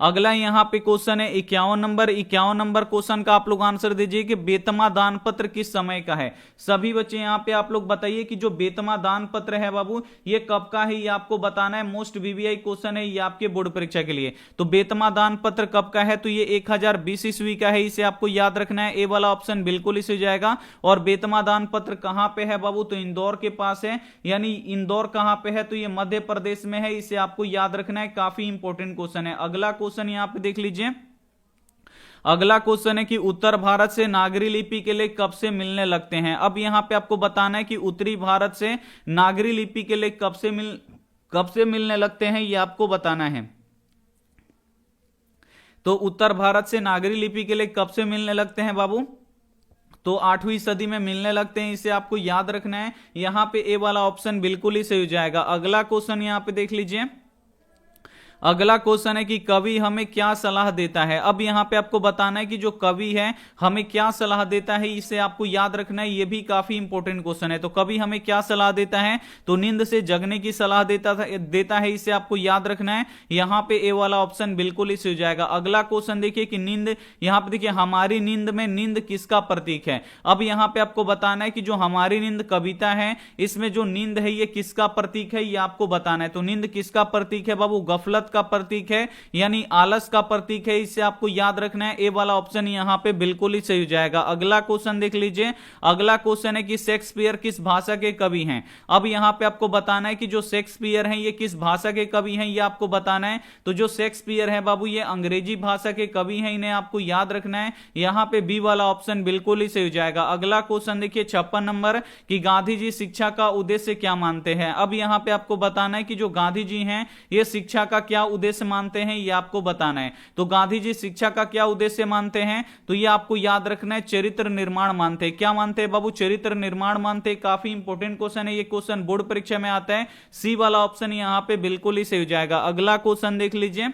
अगला यहां पे क्वेश्चन है 51 नंबर। 51 नंबर क्वेश्चन का आप लोग आंसर दीजिए कि बेतमा दान पत्र किस समय का है। सभी बच्चे यहां पे आप लोग बताइए कि जो बेतमा दान पत्र है बाबू ये कब का है, ये आपको बताना है। मोस्ट वीवीआई क्वेश्चन है ये आपके बोर्ड परीक्षा के लिए। तो बेतमा दान पत्र कब का है, तो ये 1020 ईस्वी का है, इसे आपको याद रखना है। ए वाला ऑप्शन बिल्कुल इसे जाएगा। और बेतमा दान पत्र कहां पे है बाबू, तो इंदौर के पास है। यानी इंदौर कहां पे है, तो ये मध्य प्रदेश में है, इसे आपको याद रखना है। काफी इंपॉर्टेंट क्वेश्चन है। अगला क्वेश्चन यहां पे देख लीजिए। अगला क्वेश्चन है कि उत्तर भारत से नागरी लिपि के लिए कब से मिलने लगते हैं। अब यहां पे आपको बताना है कि उत्तरी भारत से नागरी लिपि के लिए कब से मिलने लगते हैं, ये आपको बताना है। तो उत्तर भारत से नागरी लिपि के लिए कब से मिलने लगते हैं बाबू, तो 8वीं सदी में मिलने लगते हैं, इसे आपको याद रखना है। यहां पे ए वाला ऑप्शन बिल्कुल ही सही हो जाएगा। अगला क्वेश्चन यहां पे देख लीजिए। अगला क्वेश्चन है कि कवि हमें क्या सलाह देता है। अब यहां पे आपको बताना है कि जो कवि है हमें क्या सलाह देता है, इसे आपको याद रखना है। यह भी काफी इंपॉर्टेंट क्वेश्चन है। तो कवि हमें क्या सलाह देता है, तो नींद से जगने की सलाह देता है, इसे आपको याद रखना है। यहां पे ए वाला ऑप्शन बिल्कुल ही सही हो जाएगा। अगला क्वेश्चन देखिए कि नींद, यहां पे देखिए हमारी नींद में नींद किसका प्रतीक है। अब यहां पे आपको बताना है कि जो हमारी नींद कविता है इसमें जो नींद है ये किसका प्रतीक है, ये आपको बताना है। तो नींद किसका प्रतीक है बाबू, गफलत का प्रतीक है, यानी आलस का प्रतीक है, इसे आपको याद रखना है। ए वाला ऑप्शन यहां पे बिल्कुल ही सही हो जाएगा। अगला क्वेश्चन देख लीजिए। अगला क्वेश्चन है कि शेक्सपियर किस भाषा के कवि हैं। अब यहां पे आपको बताना है कि जो शेक्सपियर हैं ये किस भाषा के कवि हैं, ये आपको बताना है। तो जो शेक्सपियर है बाबू ये अंग्रेजी भाषा के कवि हैं, इन्हें आपको याद रखना है। यहां पे बी वाला ऑप्शन बिल्कुल ही सही हो जाएगा। अगला क्वेश्चन देखिए 56 नंबर कि गांधी जी शिक्षा का उद्देश्य क्या मानते हैं। अब यहां पे आपको बताना है कि जो गांधी जी हैं ये शिक्षा का क्या उद्देश्य मानते हैं, ये आपको बताना है। तो गांधी जी शिक्षा का क्या उद्देश्य मानते हैं, तो ये आपको याद रखना है। चरित्र निर्माण मानते हैं। क्या मानते हैं बाबू, चरित्र निर्माण मानते हैं। काफी इंपॉर्टेंट क्वेश्चन है, ये क्वेश्चन बोर्ड परीक्षा में आता है। सी वाला ऑप्शन यहां पे बिल्कुल ही सही हो जाएगा। अगला क्वेश्चन देख लीजिए।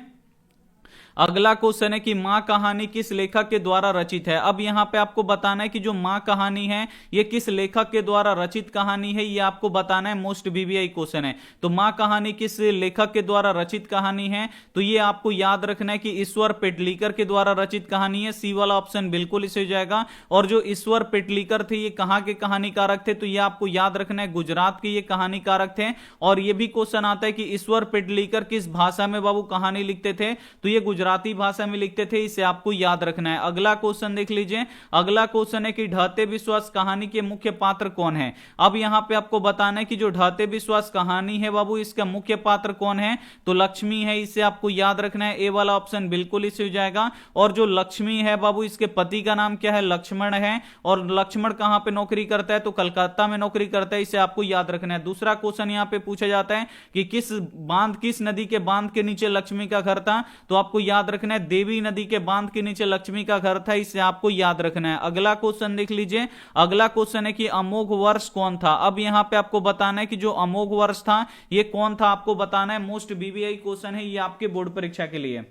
अगला क्वेश्चन है कि मां कहानी किस लेखक के द्वारा रचित है। अब यहां पे आपको बताना है कि जो मां कहानी है ये किस लेखक के द्वारा रचित कहानी है, ये आपको बताना है। मोस्ट वीवीआई क्वेश्चन है। तो मां कहानी किस लेखक के द्वारा रचित कहानी है, तो ये आपको याद रखना है कि ईश्वर पेटलीकर के द्वारा रचित कहानी है। सी वाला ऑप्शन बिल्कुल इसे हो जाएगा। और जो ईश्वर पेटलीकर थे ये कहां के कहानीकारक थे, तो ये आपको याद रखना है, गुजरात के ये कहानीकारक थे। और ये भी क्वेश्चन आता है कि ईश्वर पेटलीकर किस भाषा में बाबू कहानी लिखते थे, तो ये गुजराती भाषा में लिखते थे, इसे आपको याद रखना है। अगला क्वेश्चन देख लीजिए। अगला क्वेश्चन है कि ढहते विश्वास कहानी के मुख्य पात्र कौन है। अब यहां पे आपको बताना है कि जो ढहते विश्वास कहानी है बाबू इसका मुख्य पात्र कौन है, तो लक्ष्मी है, इसे आपको याद रखना है। ए वाला ऑप्शन बिल्कुल इसे हो जाएगा। और जो लक्ष्मी है बाबू इसके पति का नाम क्या है, लक्ष्मण है। और लक्ष्मण कहां पे नौकरी करता है, तो कलकत्ता में नौकरी करता है, इसे आपको याद रखना है। दूसरा क्वेश्चन यहां पे पूछा जाता है कि किस नदी के बांध के नीचे लक्ष्मी का घर था, तो आपको याद रखना है देवी नदी के बांध के नीचे लक्ष्मी का घर था, इसे आपको याद रखना है। अगला क्वेश्चन देख लीजिए। अगला क्वेश्चन है कि अमोघ वर्ष कौन था। अब यहां पे आपको बताना है कि जो अमोघ वर्ष था ये कौन था, आपको बताना है। मोस्ट वीवीआई क्वेश्चन है ये आपके बोर्ड परीक्षा के लिए।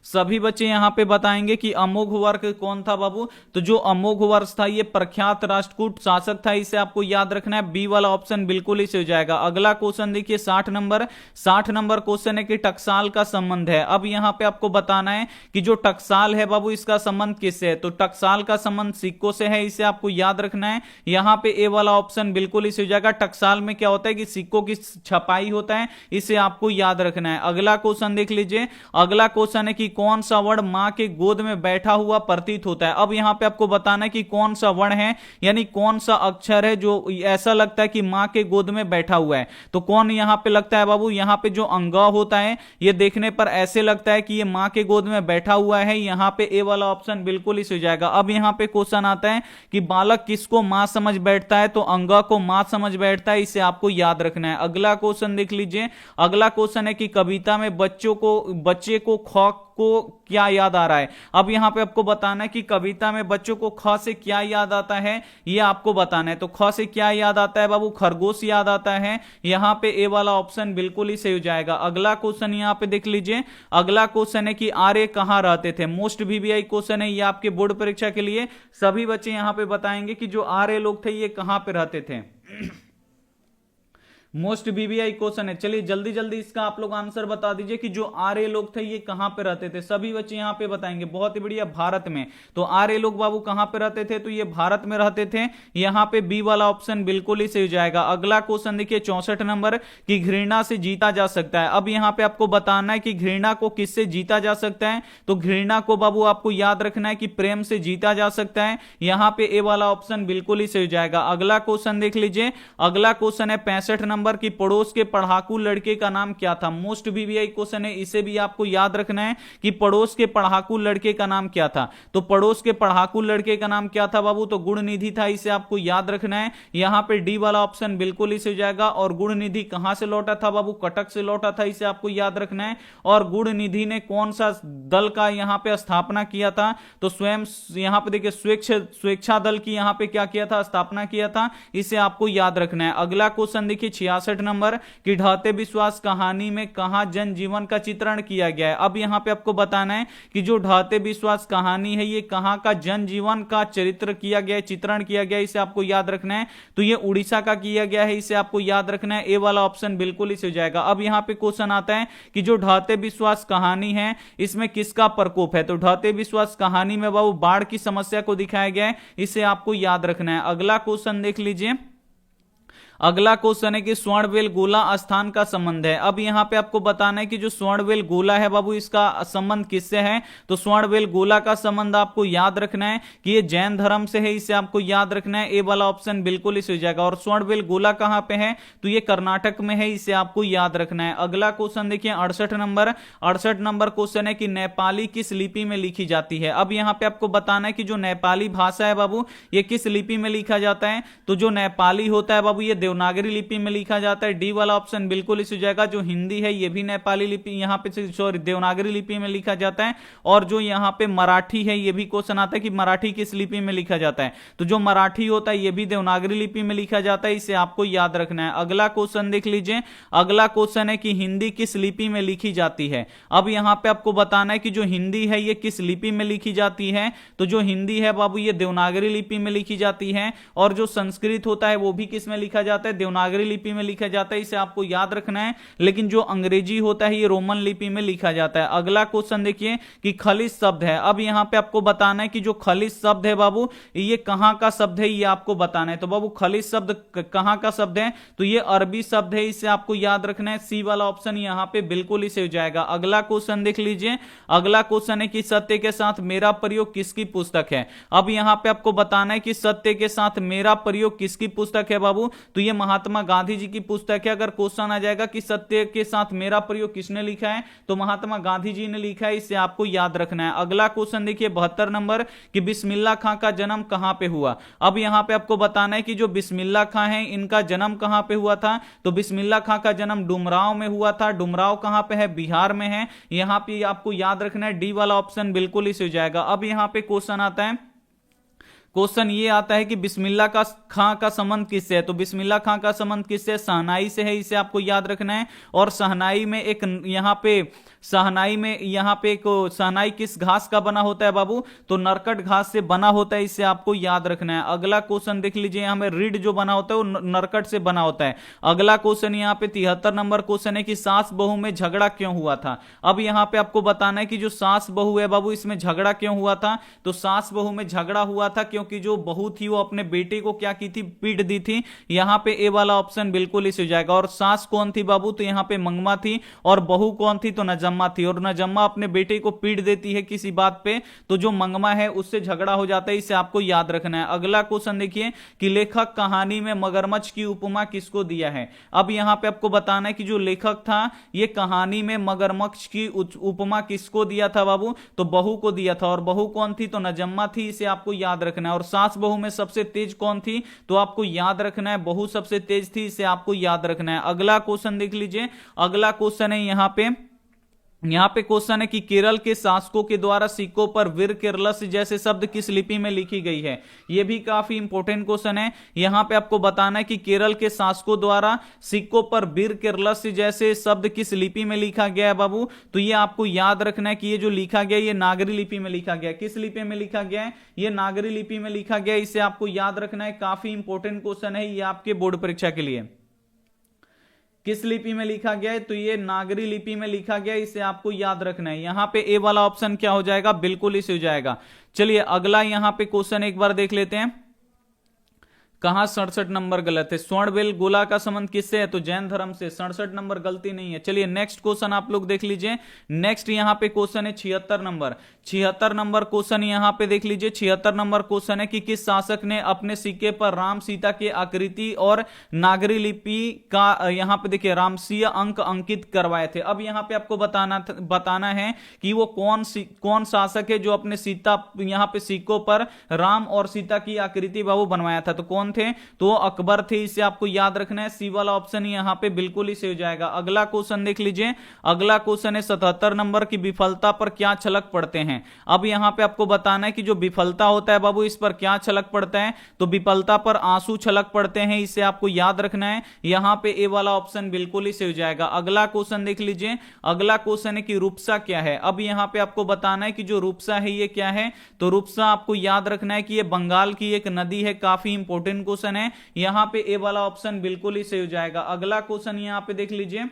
सभी बच्चे यहां पे बताएंगे कि अमोघ वर्ष कौन था बाबू, तो जो अमोघ वर्ष था ये प्रख्यात राष्ट्रकूट शासक था, इसे आपको याद रखना है। बी वाला ऑप्शन बिल्कुल ही हो जाएगा। अगला क्वेश्चन देखिए 60 नंबर। 60 नंबर क्वेश्चन है कि टकसाल का संबंध है। अब यहां पे आपको बताना है कि जो टकसाल है बाबू इसका संबंध किससे है, तो टकसाल का संबंध सिक्कों से है, इसे आपको याद रखना है। यहां पे ए वाला ऑप्शन बिल्कुल ही हो जाएगा। टकसाल में क्या होता है कि सिक्कों की छपाई होता है, इसे आपको याद रखना है। अगला क्वेश्चन देख लीजिए। अगला क्वेश्चन है कि कौन सा वर्ण मां के गोद में बैठा हुआ प्रतीत होता है। अब यहां पे आपको बताना है कि कौन सा वर्ण है, यानी कौन सा अक्षर है जो ऐसा लगता है कि मां के गोद में बैठा हुआ है। तो कौन यहां पे लगता है बाबू, यहां पे जो अंगा होता है ये देखने पर ऐसे लगता है कि ये मां के गोद में बैठा हुआ है, यहां पे ए वाला ऑप्शन बिल्कुल ही हो जाएगा। अब यहां पे क्वेश्चन आता है कि बालक किसको मां समझ बैठता है, तो अंगा को मां समझ बैठता है, इसे आपको याद रखना है। अगला क्वेश्चन देख लीजिए। अगला क्वेश्चन है कि कविता में बच्चे को आपको क्या याद आ रहा है। अब यहां पे आपको बताना है कि कविता में बच्चों को ख से क्या याद आता है, ये आपको बताना है। तो ख से क्या याद आता है बाबू, खरगोश याद आता है। यहां पे ए वाला ऑप्शन बिल्कुल ही सही हो जाएगा। अगला क्वेश्चन यहां पे देख लीजिए, अगला क्वेश्चन है कि आर्य कहां रहते थे। मोस्ट वीवीआई क्वेश्चन है ये आपके बोर्ड परीक्षा के लिए। सभी बच्चे यहां पे बताएंगे कि जो आर्य लोग थे ये कहां पे रहते थे। मोस्ट बीबीआई क्वेश्चन है। चलिए जल्दी जल्दी इसका आप लोग आंसर बता दीजिए कि जो आर्य लोग थे ये कहां पे रहते थे। सभी बच्चे यहां पे बताएंगे। बहुत ही बढ़िया, भारत में। तो आर्य लोग बाबू कहां पे रहते थे, तो ये भारत में रहते थे। यहां पे बी वाला ऑप्शन बिल्कुल ही सही हो जाएगा। अगला क्वेश्चन देखिए 64 नंबर की घृणा से जीता जा सकता है। अब यहां पे आपको बताना है कि घृणा को किससे जीता जा सकता है। तो घृणा को बाबू आपको याद रखना है कि प्रेम से जीता जा सकता है। यहां पे ए वाला ऑप्शन बिल्कुल ही सही हो जाएगा। अगला क्वेश्चन देख लीजिए, अगला क्वेश्चन है 65 नंबर की पड़ोस के पढ़ाकू लड़के का नाम क्या था। मोस्ट वीवीआई क्वेश्चन है, इसे भी आपको याद रखना है कि पड़ोस के पढ़ाकू लड़के का नाम क्या था। तो पड़ोस के पढ़ाकू लड़के का नाम क्या था बाबू, तो गुणनिधि था। इसे आपको याद रखना है। यहां पे डी वाला ऑप्शन बिल्कुल ही सही हो जाएगा। और गुणनिधि कहां से लौटा था बाबू, कटक से लौटा था। इसे आपको याद रखना है। और गुणनिधि ने कौन सा दल का यहां पे स्थापना किया था, तो स्वयं यहां पे देखिए स्वेच्छा दल की यहां पे क्या किया था, स्थापना किया था। इसे आपको याद रखना है। अगला क्वेश्चन देखिए 66 नंबर की ढाते विश्वास कहानी में कहां जनजीवन का चित्रण किया गया है। अब यहां पे आपको बताना है कि जो ढाते विश्वास कहानी है ये कहां का जनजीवन का चरित्र किया गया है, चित्रण किया गया है। इसे आपको याद रखना है। तो ये उड़ीसा का किया गया है। इसे आपको याद रखना है। ए वाला ऑप्शन बिल्कुल ही सही हो जाएगा। अब यहां पे क्वेश्चन आता है कि जो ढाते विश्वास कहानी है इसमें किसका प्रकोप है। तो ढाते विश्वास कहानी में बाबू बाढ़ की समस्या को दिखाया गया है। इसे आपको याद रखना है। अगला क्वेश्चन देख लीजिए, अगला क्वेश्चन है कि स्वर्णवेल गोला स्थान का संबंध है। अब यहां पे आपको बताना है कि जो स्वर्णवेल गोला है बाबू इसका संबंध किससे है। तो स्वर्णवेल गोला का संबंध आपको याद रखना है कि ये जैन धर्म से है। इसे आपको याद रखना है। ए वाला ऑप्शन बिल्कुल ही सही हो जाएगा। और स्वर्णवेल गोला कहां पे है, तो ये कर्नाटक में है। इसे आपको याद रखना है। अगला क्वेश्चन देखिए 68 नंबर क्वेश्चन है कि नेपाली किस लिपि में लिखी जाती है। अब यहां पे आपको बताना है कि जो नेपाली भाषा है बाबू ये किस लिपि में लिखा जाता है। तो जो नेपाली होता है बाबू ये देवनागरी लिपि में लिखा जाता है। डी वाला ऑप्शन बिल्कुल इसी जाएगा। जो हिंदी है ये भी नेपाली लिपि यहां पे सॉरी देवनागरी लिपि में लिखा जाता है। और जो यहां पे मराठी है ये भी क्वेश्चन आता है कि मराठी किस लिपि में लिखा जाता है। तो जो मराठी होता है ये भी देवनागरी लिपि में लिखा जाता है। इसे आपको याद रखना है। अगला क्वेश्चन देख लीजिए, अगला क्वेश्चन है कि हिंदी किस लिपि में लिखी जाती है। अब यहां पे आपको बताना है कि जो हिंदी है ये किस लिपि में लिखी जाती है। तो जो हिंदी है बाबू ये देवनागरी लिपि में लिखी जाती है। और जो संस्कृत होता है वो भी किस में लिखा जाता है, देवनागरी लिपि में लिखा जाता है। इसे आपको याद रखना है। लेकिन जो अंग्रेजी होता है ये रोमन लिपि में लिखा जाता है। अगला क्वेश्चन देखिए कि खलिज शब्द है। अब यहां पे आपको बताना है कि जो खलिज शब्द है बाबू ये कहां का शब्द है, ये आपको बताना है। तो बाबू खलिज शब्द कहां का शब्द है, तो ये अरबी शब्द है। इसे आपको याद रखना है। सी वाला ऑप्शन यहां पे बिल्कुल ही सही हो जाएगा। अगला क्वेश्चन देख लीजिए, अगला क्वेश्चन है कि सत्य के साथ मेरा प्रयोग किसकी पुस्तक है। अब यहां पे आपको बताना है कि सत्य के साथ मेरा प्रयोग किसकी पुस्तक है बाबू, तो ये महात्मा गांधी जी की पुस्तक है। अगर क्वेश्चन आ जाएगा कि सत्य के साथ मेरा प्रयोग किसने लिखा है, तो महात्मा गांधी जी ने लिखा है। इसे आपको याद रखना है। अगला क्वेश्चन देखिए 72 नंबर कि बिस्मिल्लाह खां का जन्म कहां पे हुआ। अब यहां पे आपको बताना है कि जो बिस्मिल्लाह खां है इनका जन्म कहां पे हुआ था। तो बिस्मिल्लाह खां का जन्म डुमरांव में हुआ था। डुमरांव कहां पे है, बिहार में है। यहां पे आपको याद रखना है। डी वाला ऑप्शन बिल्कुल ही सही हो जाएगा। अब यहां पे क्वेश्चन आता है, क्वेश्चन ये आता है कि बिस्मिल्लाह का खां का संबंध किससे है। तो बिस्मिल्लाह खां का संबंध किससे, शहनाई से है। इसे आपको याद रखना है। और शहनाई में एक यहां पे शहनाई किस घास का बना होता है बाबू, तो नरकट घास से बना होता है। इसे आपको याद रखना है। अगला क्वेश्चन देख लीजिए, यहां में रीढ़ जो बना होता है वो नरकट से बना होता है। अगला क्वेश्चन यहां पे 73 नंबर क्वेश्चन है कि सास बहू में झगड़ा क्यों हुआ था। अब यहां पे आपको बताना है कि जो सास बहू है बाबू इसमें झगड़ा क्यों हुआ था। तो सास बहू में झगड़ा हुआ था क्योंकि जो बहू थी वो अपने बेटे को क्या की थी, पीट दी थी। यहां पे ए वाला ऑप्शन बिल्कुल इसी हो जाएगा। और सास कौन थी बाबू, तो यहां पे मंगमा थी। और बहू कौन थी, तो नजम्मा थी। और नजम्मा अपने बेटे को पीट देती है किसी बात पे, तो जो मंगमा है उससे झगड़ा हो जाता है। इसे आपको याद रखना है। अगला क्वेश्चन देखिए कि लेखक कहानी में मगरमच्छ की उपमा किसको दिया है। अब यहां पे आपको बताना है कि जो लेखक था ये कहानी में मगरमच्छ की उपमा किसको दिया था बाबू, तो बहू को दिया था। और बहू कौन थी, तो नजम्मा थी। इसे आपको याद रखना है। और सास बहू में सबसे तेज कौन थी, तो आपको याद रखना है बहू सबसे तेज थी। इसे आपको याद रखना है। अगला क्वेश्चन देख लीजिए, अगला क्वेश्चन है यहां पे यहां पे क्वेश्चन है कि केरल के शासकों के द्वारा सिक्कों पर वीर केरलस जैसे शब्द किस लिपि में लिखी गई है। यह भी काफी इंपॉर्टेंट क्वेश्चन है। यहां पे आपको बताना है कि केरल के शासकों द्वारा सिक्कों पर वीर केरलस जैसे शब्द किस लिपि में लिखा गया है बाबू। तो ये आपको याद रखना है कि ये जो लिखा गया ये नागरी लिपि में लिखा गया। किस लिपि में लिखा गया है? ये नागरी लिपि में लिखा गया। इसे आपको याद रखना है, काफी इंपॉर्टेंट क्वेश्चन है ये आपके बोर्ड परीक्षा के लिए। किस लिपि में लिखा गया है? तो ये नागरी लिपि में लिखा गया है, इसे आपको याद रखना है। यहां पे ए वाला ऑप्शन क्या हो जाएगा? बिल्कुल इसे हो जाएगा। चलिए अगला यहां पे क्वेश्चन एक बार देख लेते हैं। कहां 67 नंबर गलत है? स्वर्णवेल गोला का संबंध किससे है? तो जैन धर्म से। 67 नंबर गलती नहीं है। चलिए नेक्स्ट क्वेश्चन आप लोग देख लीजिए। नेक्स्ट यहां पे क्वेश्चन है 76 नंबर। 76 नंबर क्वेश्चन यहां पे देख लीजिए। 76 नंबर क्वेश्चन है कि किस शासक ने अपने सिक्के पर राम सीता की आकृति और नागरी लिपि का यहां पे देखिए रामसीय अंक अंकित करवाए थे। अब यहां पे आपको बताना है कि वो कौन शासक है जो अपने सीता यहां पे सिक्कों पर राम और सीता की आकृति बाबू बनवाया था। तो कौन थे? तो अकबर थे। इसे आपको याद रखना है। सी वाला ऑप्शन यहां पे बिल्कुल ही सही हो जाएगा। अगला क्वेश्चन देख लीजिए। अगला क्वेश्चन है 77 नंबर की विफलता पर क्या छलक पड़ते हैं। अब यहां पे आपको बताना है कि जो विफलता होता है बाबू इस पर क्या छलक पड़ता है। तो विफलता पर आंसू छलक पड़ते हैं। इसे आपको याद रखना है। यहां पे ए वाला ऑप्शन बिल्कुल ही सही हो जाएगा। अगला क्वेश्चन देख लीजिए। अगला क्वेश्चन है कि रूपसा क्या है। अब यहां पे आपको बताना है कि जो रूपसा है ये क्या है। तो रूपसा आपको याद रखना है कि ये बंगाल की एक नदी है। काफी इंपॉर्टेंट क्वेश्चन है। यहां पे ए वाला ऑप्शन बिल्कुल ही सही हो जाएगा। अगला क्वेश्चन यहां पे देख लीजिए।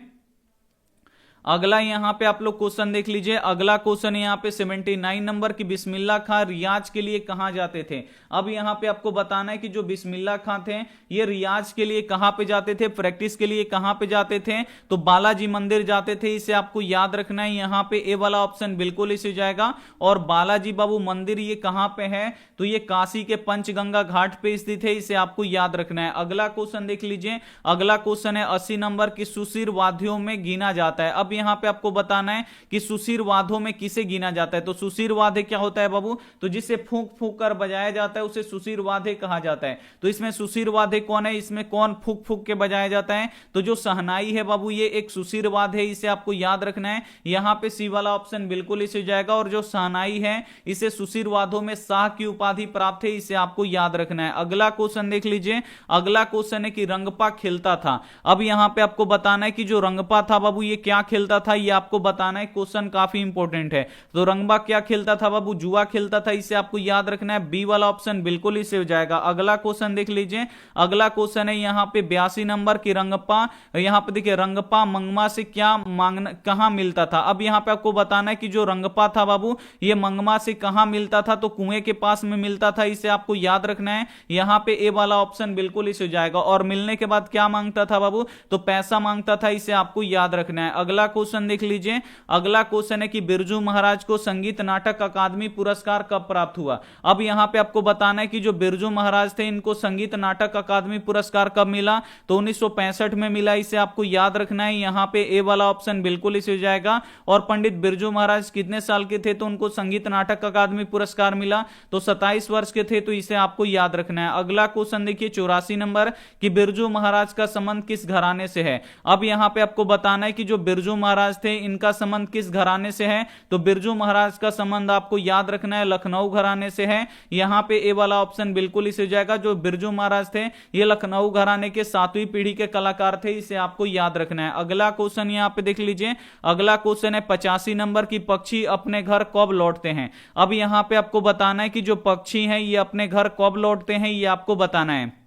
अगला यहां पे आप लोग क्वेश्चन देख लीजिए। अगला क्वेश्चन यहां पे 79 नंबर की बिस्मिल्लाह खां रियाज के लिए कहां जाते थे। अब यहां पे आपको बताना है कि जो बिस्मिल्लाह खां थे ये रियाज के लिए कहां पे जाते थे, प्रैक्टिस के लिए कहां पे जाते थे। तो बालाजी मंदिर जाते थे। इसे आपको याद रखना है। यहां पे ए वाला ऑप्शन बिल्कुल इसे जाएगा। और बालाजी बाबू मंदिर ये कहां पे है? तो ये काशी के पंचगंगा घाट पे स्थित है। इसे आपको याद रखना है। अगला क्वेश्चन देख लीजिए। अगला क्वेश्चन है 80 नंबर की सुशीर वाद्यों में गिना जाता है। अब यहां पे आपको बताना है कि सुशीर वाद्यों में किसे गिना जाता है। तो सुशीर वाद्य क्या होता है बाबू? तो जिसे फूंक फूंक कर बजाया जाता है उसे सुशीर वाद्य कहा जाता है। तो इसमें सुशीर वाद्य कौन है? इसमें कौन फूंक फूंक के बजाया जाता है? तो जो शहनाई है बाबू ये एक सुशीर वाद्य है। इसे आपको याद रखना है। यहां पे सी वाला ऑप्शन बिल्कुल इसे जाएगा। और जो शहनाई है इसे सुशीर वाद्यों में शाह की उपाधि प्राप्त है। इसे आपको याद रखना है। अगला क्वेश्चन देख लीजिए। अगला क्वेश्चन है कि रंगपा खेलता था। अब यहां पे आपको बताना है कि जो रंगपा था बाबू ये क्या खेलता था। ये आपको बताना है। क्वेश्चन काफी इंपॉर्टेंट है। तो रंगपा क्या खेलता था बाबू? जुआ खेलता था। इसे आपको याद रखना है। बी वाला ऑप्शन बिल्कुल इसे हो जाएगा। अगला क्वेश्चन देख लीजिए। अगला क्वेश्चन है यहां पे 82 नंबर की रंगपा। यहां पे देखिए रंगपा मंगमा से क्या मांगना कहां मिलता था। अब यहां पे आपको बताना है कि जो रंगपा था बाबू ये मंगमा से कहां मिलता था। तो कुएं के पास में मिलता था। इसे आपको याद रखना है। यहां पे ए वाला ऑप्शन बिल्कुल इसे हो जाएगा। और मिलने के बाद क्या मांगता था बाबू? तो पैसा मांगता था। इसे आपको याद रखना है। अगला क्वेश्चन देख लीजिए। अगला क्वेश्चन है कि बिरजू महाराज को संगीत नाटक अकादमी पुरस्कार कब प्राप्त हुआ। अब यहां पे आपको बताना है कि जो बिरजू महाराज थे इनको संगीत नाटक अकादमी पुरस्कार कब मिला। तो 1965 में मिला। इसे आपको याद रखना है। यहां पे ए वाला ऑप्शन बिल्कुल इसे हो जाएगा। और पंडित बिरजू महाराज कितने साल के थे तो उनको संगीत नाटक अकादमी पुरस्कार मिला। तो 27 वर्ष के थे। तो इसे आपको याद रखना है। अगला क्वेश्चन देखिए 84 नंबर कि बिरजू महाराज का संबंध किस घराने से है। अब यहां पे आपको बताना है कि जो बिरजू महाराज थे इनका संबंध किस घराने से है। तो बिरजू महाराज का संबंध आपको याद रखना है लखनऊ घराने से है। यहां पे ए वाला ऑप्शन बिल्कुल इसे हो जाएगा। जो बिरजू महाराज थे ये लखनऊ घराने के 7वीं पीढ़ी के कलाकार थे। इसे आपको याद रखना है। अगला क्वेश्चन यहां पे देख लीजिए। अगला क्वेश्चन है 85 नंबर की पक्षी अपने घर कब लौटते हैं। अब यहां पे आपको बताना है कि जो पक्षी हैं ये अपने घर कब लौटते हैं। ये आपको बताना है।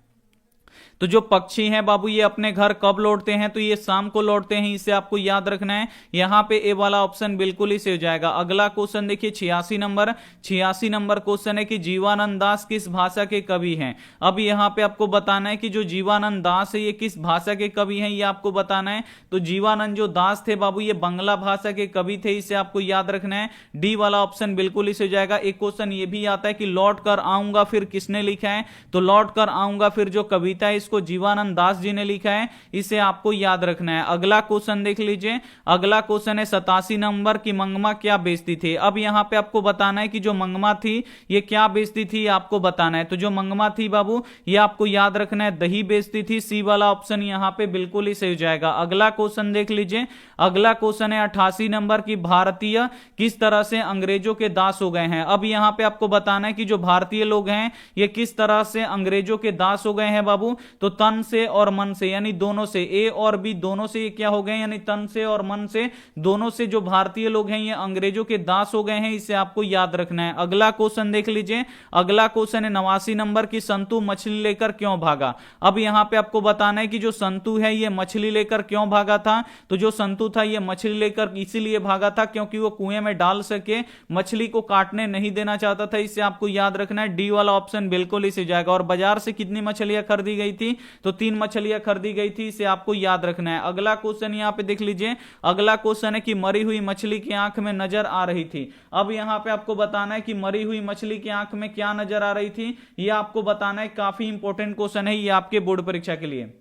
तो जो पक्षी हैं बाबू ये अपने घर कब लौटते हैं। तो ये शाम को लौटते हैं। इसे आपको याद रखना है। यहां पे ए वाला ऑप्शन बिल्कुल ही सही हो जाएगा। अगला क्वेश्चन देखिए 86 नंबर। 86 नंबर क्वेश्चन है कि जीवानंद दास किस भाषा के कवि हैं। अब यहां पे आपको बताना है कि जो जीवानंद दास है ये किस भाषा के कवि हैं। ये आपको बताना है। तो जीवानंद जो दास थे बाबू ये बांग्ला भाषा के कवि थे। इसे आपको याद रखना है। डी वाला ऑप्शन बिल्कुल ही सही हो जाएगा। एक क्वेश्चन ये भी आता है कि लौट कर आऊंगा फिर किसने लिखा है। तो लौट कर आऊंगा फिर जो कविता है इसको जीवानंद दास जी ने लिखा है, इसे आपको याद रखना है। अगला क्वेश्चन देख लीजिए, अगला क्वेश्चन है 87 नंबर की, मंगमा क्या बेचती थी। अब यहां पे आपको बताना है कि जो मंगमा थी ये क्या बेचती थी, आपको बताना है। तो जो मंगमा थी बाबू, ये आपको याद रखना है, दही बेचती थी। सी वाला ऑप्शन यहां पे बिल्कुल ही सही हो जाएगा। अगला क्वेश्चन देख लीजिए, अगला क्वेश्चन है 88 नंबर की, भारतीय किस तरह से अंग्रेजों के दास हो गए हैं। अब यहां पे आपको बताना है कि जो भारतीय लोग हैं ये किस तरह से अंग्रेजों के दास हो गए हैं बाबू। तो तन से और मन से, यानी दोनों से, ए और बी दोनों से ये क्या हो गए, यानी तन से और मन से, दोनों से जो भारतीय लोग हैं ये अंग्रेजों के दास हो गए हैं, इसे आपको याद रखना है। अगला क्वेश्चन देख लीजिए, अगला क्वेश्चन है 89 नंबर की, संतु मछली लेकर क्यों भागा। अब यहां पे आपको बताना है कि जो संतु है ये मछली लेकर क्यों भागा था। तो जो संतु था ये मछली लेकर इसीलिए भागा था क्योंकि वो कुएं में डाल सके, मछली को काटने नहीं देना चाहता था, इसे आपको याद रखना है। डी वाला ऑप्शन बिल्कुल इसे जाएगा। और बाजार से कितनी मछलियां खरीदी गई थी, तो 3 मछलियां खरीदी गई थी, इसे आपको याद रखना है। अगला क्वेश्चन यहां पे देख लीजिए, अगला क्वेश्चन है कि मरी हुई मछली की आंख में नजर आ रही थी। अब यहां पे आपको बताना है कि मरी हुई मछली की आंख में क्या नजर आ रही थी, यह आपको बताना है। काफी इंपॉर्टेंट क्वेश्चन है ये आपके बोर्ड परीक्षा के लिए।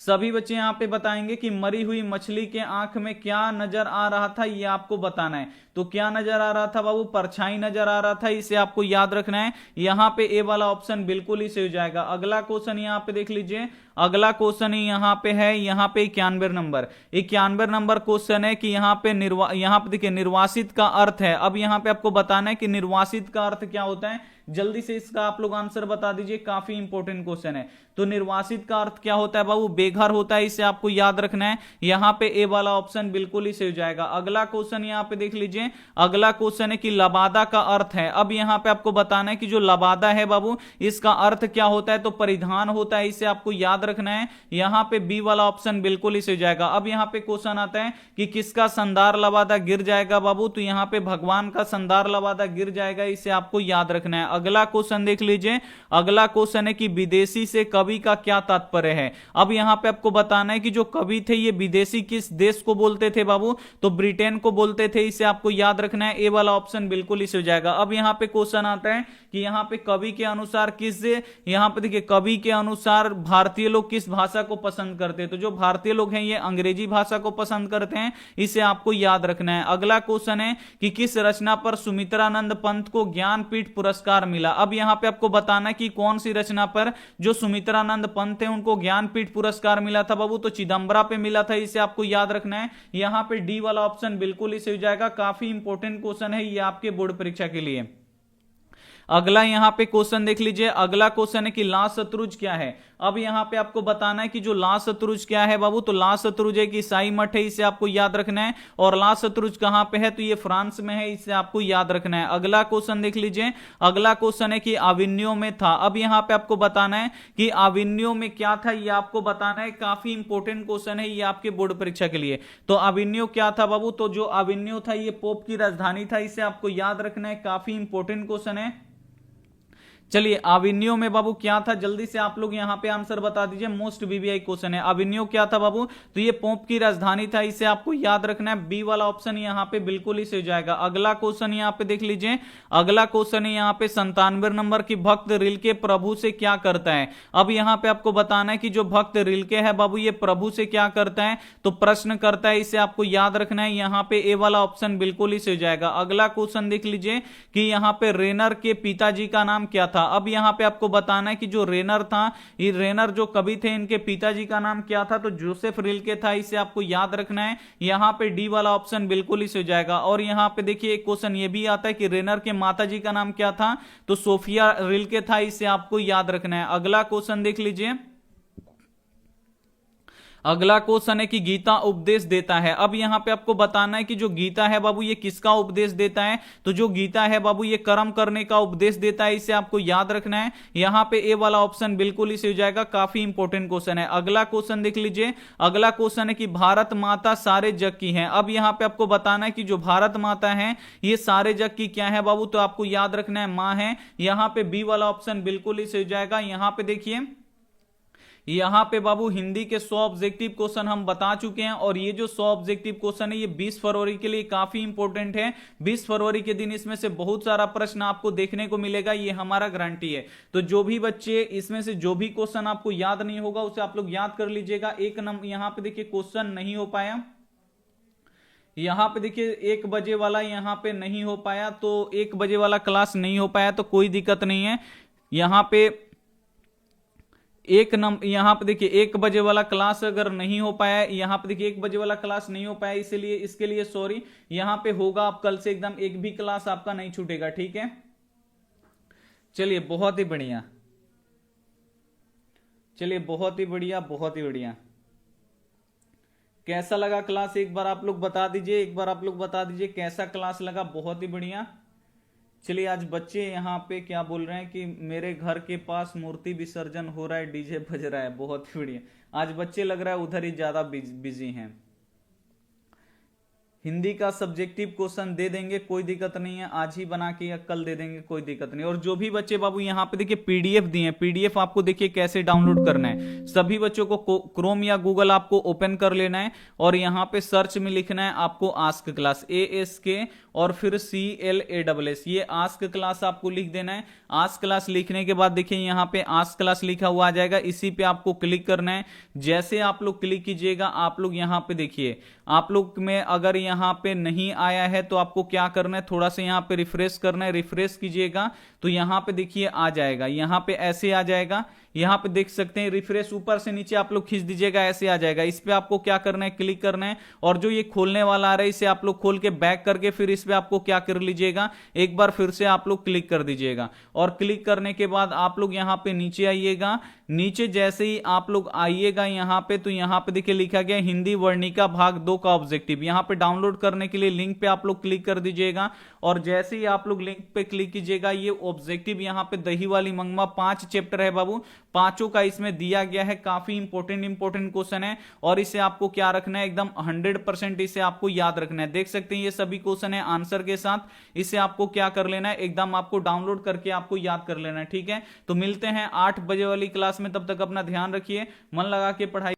सभी बच्चे यहां पे बताएंगे कि मरी हुई मछली के आंख में क्या नजर आ रहा था, ये आपको बताना है। तो क्या नजर आ रहा था बाबू, परछाई नजर आ रहा था, इसे आपको याद रखना है। यहां पे ए वाला ऑप्शन बिल्कुल ही सही हो जाएगा। अगला क्वेश्चन यहां पे देख लीजिए, अगला क्वेश्चन यहां पे है, यहां पे 91 नंबर, 91 नंबर क्वेश्चन है कि यहां पे देखिए निर्वासित का अर्थ है। अब यहां पे आपको बताना है कि निर्वासित का अर्थ क्या होता है, जल्दी से इसका आप लोग आंसर बता दीजिए, काफी इंपॉर्टेंट क्वेश्चन है। तो निर्वासित का अर्थ क्या होता है बाबू, बेघर होता है, इसे आपको याद रखना है। यहां पे ए वाला ऑप्शन बिल्कुल ही सही हो जाएगा। अगला क्वेश्चन यहां पे देख लीजिए, अगला क्वेश्चन है कि लबादा का अर्थ है। अब यहां पे आपको बताना है कि जो लबादा है बाबू, इसका अर्थ क्या होता है, तो परिधान होता है, इसे आपको याद रखना है। यहां पे बी वाला ऑप्शन बिल्कुल ही सही हो जाएगा। अब यहां पे क्वेश्चन आता है कि किसका संदार लबादा गिर जाएगा बाबू, तो यहां पे भगवान का संदार लबादा गिर जाएगा, इसे आपको याद रखना है। अगला क्वेश्चन देख लीजिए, अगला क्वेश्चन है कि विदेशी से कवि का क्या तात्पर्य है। अब यहां पे आपको बताना है कि जो कवि थे ये विदेशी किस देश को बोलते थे बाबू, तो ब्रिटेन को बोलते थे, इसे आपको याद रखना है। ए वाला ऑप्शन बिल्कुल ही हो जाएगा। अब यहां पे क्वेश्चन आता है कि यहां पे कवि के अनुसार यहां पे देखिए कवि के अनुसार भारतीय लोग किस भाषा को पसंद करते हैं। तो जो भारतीय लोग हैं ये अंग्रेजी भाषा को पसंद करते हैं, इसे आपको याद रखना है। अगला क्वेश्चन है कि किस रचना पर सुमित्रानंद पंत को ज्ञानपीठ पुरस्कार मिला। अब यहां पे आपको बताना है कि कौन सी रचना पर जो सुमित्रानंद पंत है उनको ज्ञानपीठ पुरस्कार मिला था बाबू, तो चिदंबरा पे मिला था, इसे आपको याद रखना है। यहां पे डी वाला ऑप्शन बिल्कुल ही सही हो जाएगा। काफी इंपॉर्टेंट क्वेश्चन है ये आपके बोर्ड परीक्षा के लिए। अगला यहां पे क्वेश्चन देख लीजिए, अगला क्वेश्चन है कि ला शत्रुज क्या है। अब यहां पे आपको बताना है कि जो ला शत्रुज क्या है बाबू, तो ला शत्रुज एक ईसाई मठ है, इसे आपको याद रखना है। और ला शत्रुज कहां पे है, तो ये फ्रांस में है, इसे आपको याद रखना है। अगला क्वेश्चन देख लीजिए, अगला क्वेश्चन है कि आविन्यो में था। अब यहां पे आपको बताना है कि आविन्यो में क्या था, ये आपको बताना है। काफी इंपॉर्टेंट क्वेश्चन है ये आपके बोर्ड परीक्षा के लिए। तो आविन्यो क्या था बाबू, तो जो आविन्यो था ये पोप की राजधानी था, इसे आपको याद रखना है। काफी इंपॉर्टेंट क्वेश्चन है। चलिए आविन्यो में बाबू क्या था, जल्दी से आप लोग यहां पे आंसर बता दीजिए। मोस्ट वीवीआई क्वेश्चन है। आविन्यो क्या था बाबू, तो ये पोप की राजधानी था, इसे आपको याद रखना है। बी वाला ऑप्शन यहां पे बिल्कुल ही सही जाएगा। अगला क्वेश्चन यहां पे देख लीजिए, अगला क्वेश्चन है यहां पे 97 नंबर की, भक्त रिलके प्रभु से क्या करता है। अब यहां पे आपको बताना है कि जो भक्त रिलके है बाबू ये प्रभु से क्या करता है, तो प्रश्न करता है, इसे आपको याद रखना है। यहां पे ए वाला ऑप्शन बिल्कुल ही सही जाएगा। अगला क्वेश्चन देख लीजिए कि यहां पे रेनर के पिताजी का नाम क्या था। अब यहां पे आपको बताना है कि जो रेनर था, ये रेनर जो कवि थे, इनके पिताजी का नाम क्या था, तो जोसेफ रिलके था, इसे आपको याद रखना है। यहां पे डी वाला ऑप्शन बिल्कुल ही सही जाएगा। और यहां पे देखिए एक क्वेश्चन ये भी आता है कि रेनर के माताजी का नाम क्या था, तो सोफिया रिलके था, इसे आपको याद रखना है। अगला क्वेश्चन देख लीजिए, अगला क्वेश्चन है कि गीता उपदेश देता है। अब यहां पे आपको बताना है कि जो गीता है बाबू ये किसका उपदेश देता है, तो जो गीता है बाबू ये कर्म करने का उपदेश देता है, इसे आपको याद रखना है। यहां पे ए वाला ऑप्शन बिल्कुल ही सही हो जाएगा। काफी इंपॉर्टेंट क्वेश्चन है। अगला क्वेश्चन देख लीजिए, अगला क्वेश्चन है कि भारत माता सारे जग की है। अब यहां पे आपको बताना है कि जो भारत माता है ये सारे जग की क्या है बाबू, तो आपको याद रखना है मां है। यहां पे बी वाला ऑप्शन बिल्कुल ही सही हो जाएगा। यहां पे देखिए यहाँ पे बाबू हिंदी के 100 ऑब्जेक्टिव क्वेश्चन हम बता चुके हैं, और ये जो 100 ऑब्जेक्टिव क्वेश्चन है ये 20 फरवरी के लिए काफी इंपॉर्टेंट है। 20 फरवरी के दिन इसमें से बहुत सारा प्रश्न आपको देखने को मिलेगा, ये हमारा गारंटी है। तो जो भी बच्चे इसमें से जो भी क्वेश्चन आपको याद नहीं होगा उसे आप लोग याद कर लीजिएगा। एक नंबर यहाँ पे देखिए क्वेश्चन नहीं हो पाया, यहां पे देखिए 1 बजे वाला यहां पे नहीं हो पाया, तो 1 बजे वाला क्लास नहीं हो पाया तो कोई दिक्कत नहीं है। यहां पे यहां पे देखिए 1 बजे वाला क्लास अगर नहीं हो पाया, यहां पे देखिए 1 बजे वाला क्लास नहीं हो पाया, इसलिए इसके लिए सॉरी। यहां पे होगा आप कल से एकदम, एक भी क्लास आपका नहीं छूटेगा, ठीक है। चलिए बहुत ही बढ़िया, चलिए बहुत ही बढ़िया, बहुत ही बढ़िया। कैसा लगा क्लास एक बार आप लोग बता दीजिए, एक बार आप लोग बता दीजिए कैसा क्लास लगा। बहुत ही बढ़िया। चलिए आज बच्चे यहाँ पे क्या बोल रहे हैं कि मेरे घर के पास मूर्ति विसर्जन हो रहा है, डीजे बज रहा है। बहुत ही बढ़िया, आज बच्चे लग रहा है उधर ही ज्यादा बिजी हैं। हिंदी का सब्जेक्टिव क्वेश्चन दे देंगे, कोई दिक्कत नहीं है, आज ही बना के या कल दे देंगे, कोई दिक्कत नहीं। और जो भी बच्चे बाबू यहाँ पे देखिए पीडीएफ दिए हैं, पीडीएफ आपको देखिए कैसे डाउनलोड करना है। सभी बच्चों को क्रोम या गूगल आपको ओपन कर लेना है, और यहाँ पे सर्च में लिखना है आपको आस्क क्लास, ASK और फिर CLASS, ये आस्क क्लास आपको लिख देना है। आस्क क्लास लिखने के बाद देखिए यहाँ पे आस्क क्लास लिखा हुआ आ जाएगा, इसी पे आपको क्लिक करना है। जैसे आप लोग क्लिक कीजिएगा, आप लोग यहाँ पे देखिए, आप लोग में अगर यहाँ पे नहीं आया है तो आपको क्या करना है, थोड़ा सा यहाँ पे रिफ्रेश करना है। रिफ्रेश कीजिएगा तो यहाँ पे देखिए आ जाएगा, यहाँ पे ऐसे आ जाएगा, यहाँ पे देख सकते हैं रिफ्रेश, ऊपर से नीचे आप लोग खींच दीजिएगा, ऐसे आ जाएगा। इस पे आपको क्या करना है, क्लिक करना है, और जो ये खोलने वाला आ रहा है इसे आप लोग खोल के बैक करके फिर इस पे आपको क्या कर लीजिएगा, एक बार फिर से आप लोग क्लिक कर दीजिएगा। और क्लिक करने के बाद आप लोग यहाँ पे नीचे आइएगा। नीचे जैसे ही आप लोग आइएगा यहाँ पे, तो यहाँ पे देखिए लिखा गया हिंदी वर्णिका भाग 2 का ऑब्जेक्टिव। यहाँ पे डाउनलोड करने के लिए लिंक पे आप लोग क्लिक कर दीजिएगा, और जैसे ही आप लोग लिंक पे क्लिक कीजिएगा, ये ऑब्जेक्टिव यहाँ पे दही वाली मंगमा 5 चैप्टर है बाबू, पांचों का इसमें दिया गया है। काफी इंपॉर्टेंट क्वेश्चन है, और इसे आपको क्या रखना है, एकदम 100% इसे आपको याद रखना है। देख सकते हैं ये सभी क्वेश्चन है आंसर के साथ, इसे आपको क्या कर लेना है, एकदम आपको डाउनलोड करके आपको याद कर लेना है, ठीक है। तो मिलते हैं 8 बजे वाली क्लास में, तब तक अपना ध्यान रखिए, मन लगा के पढ़ाई।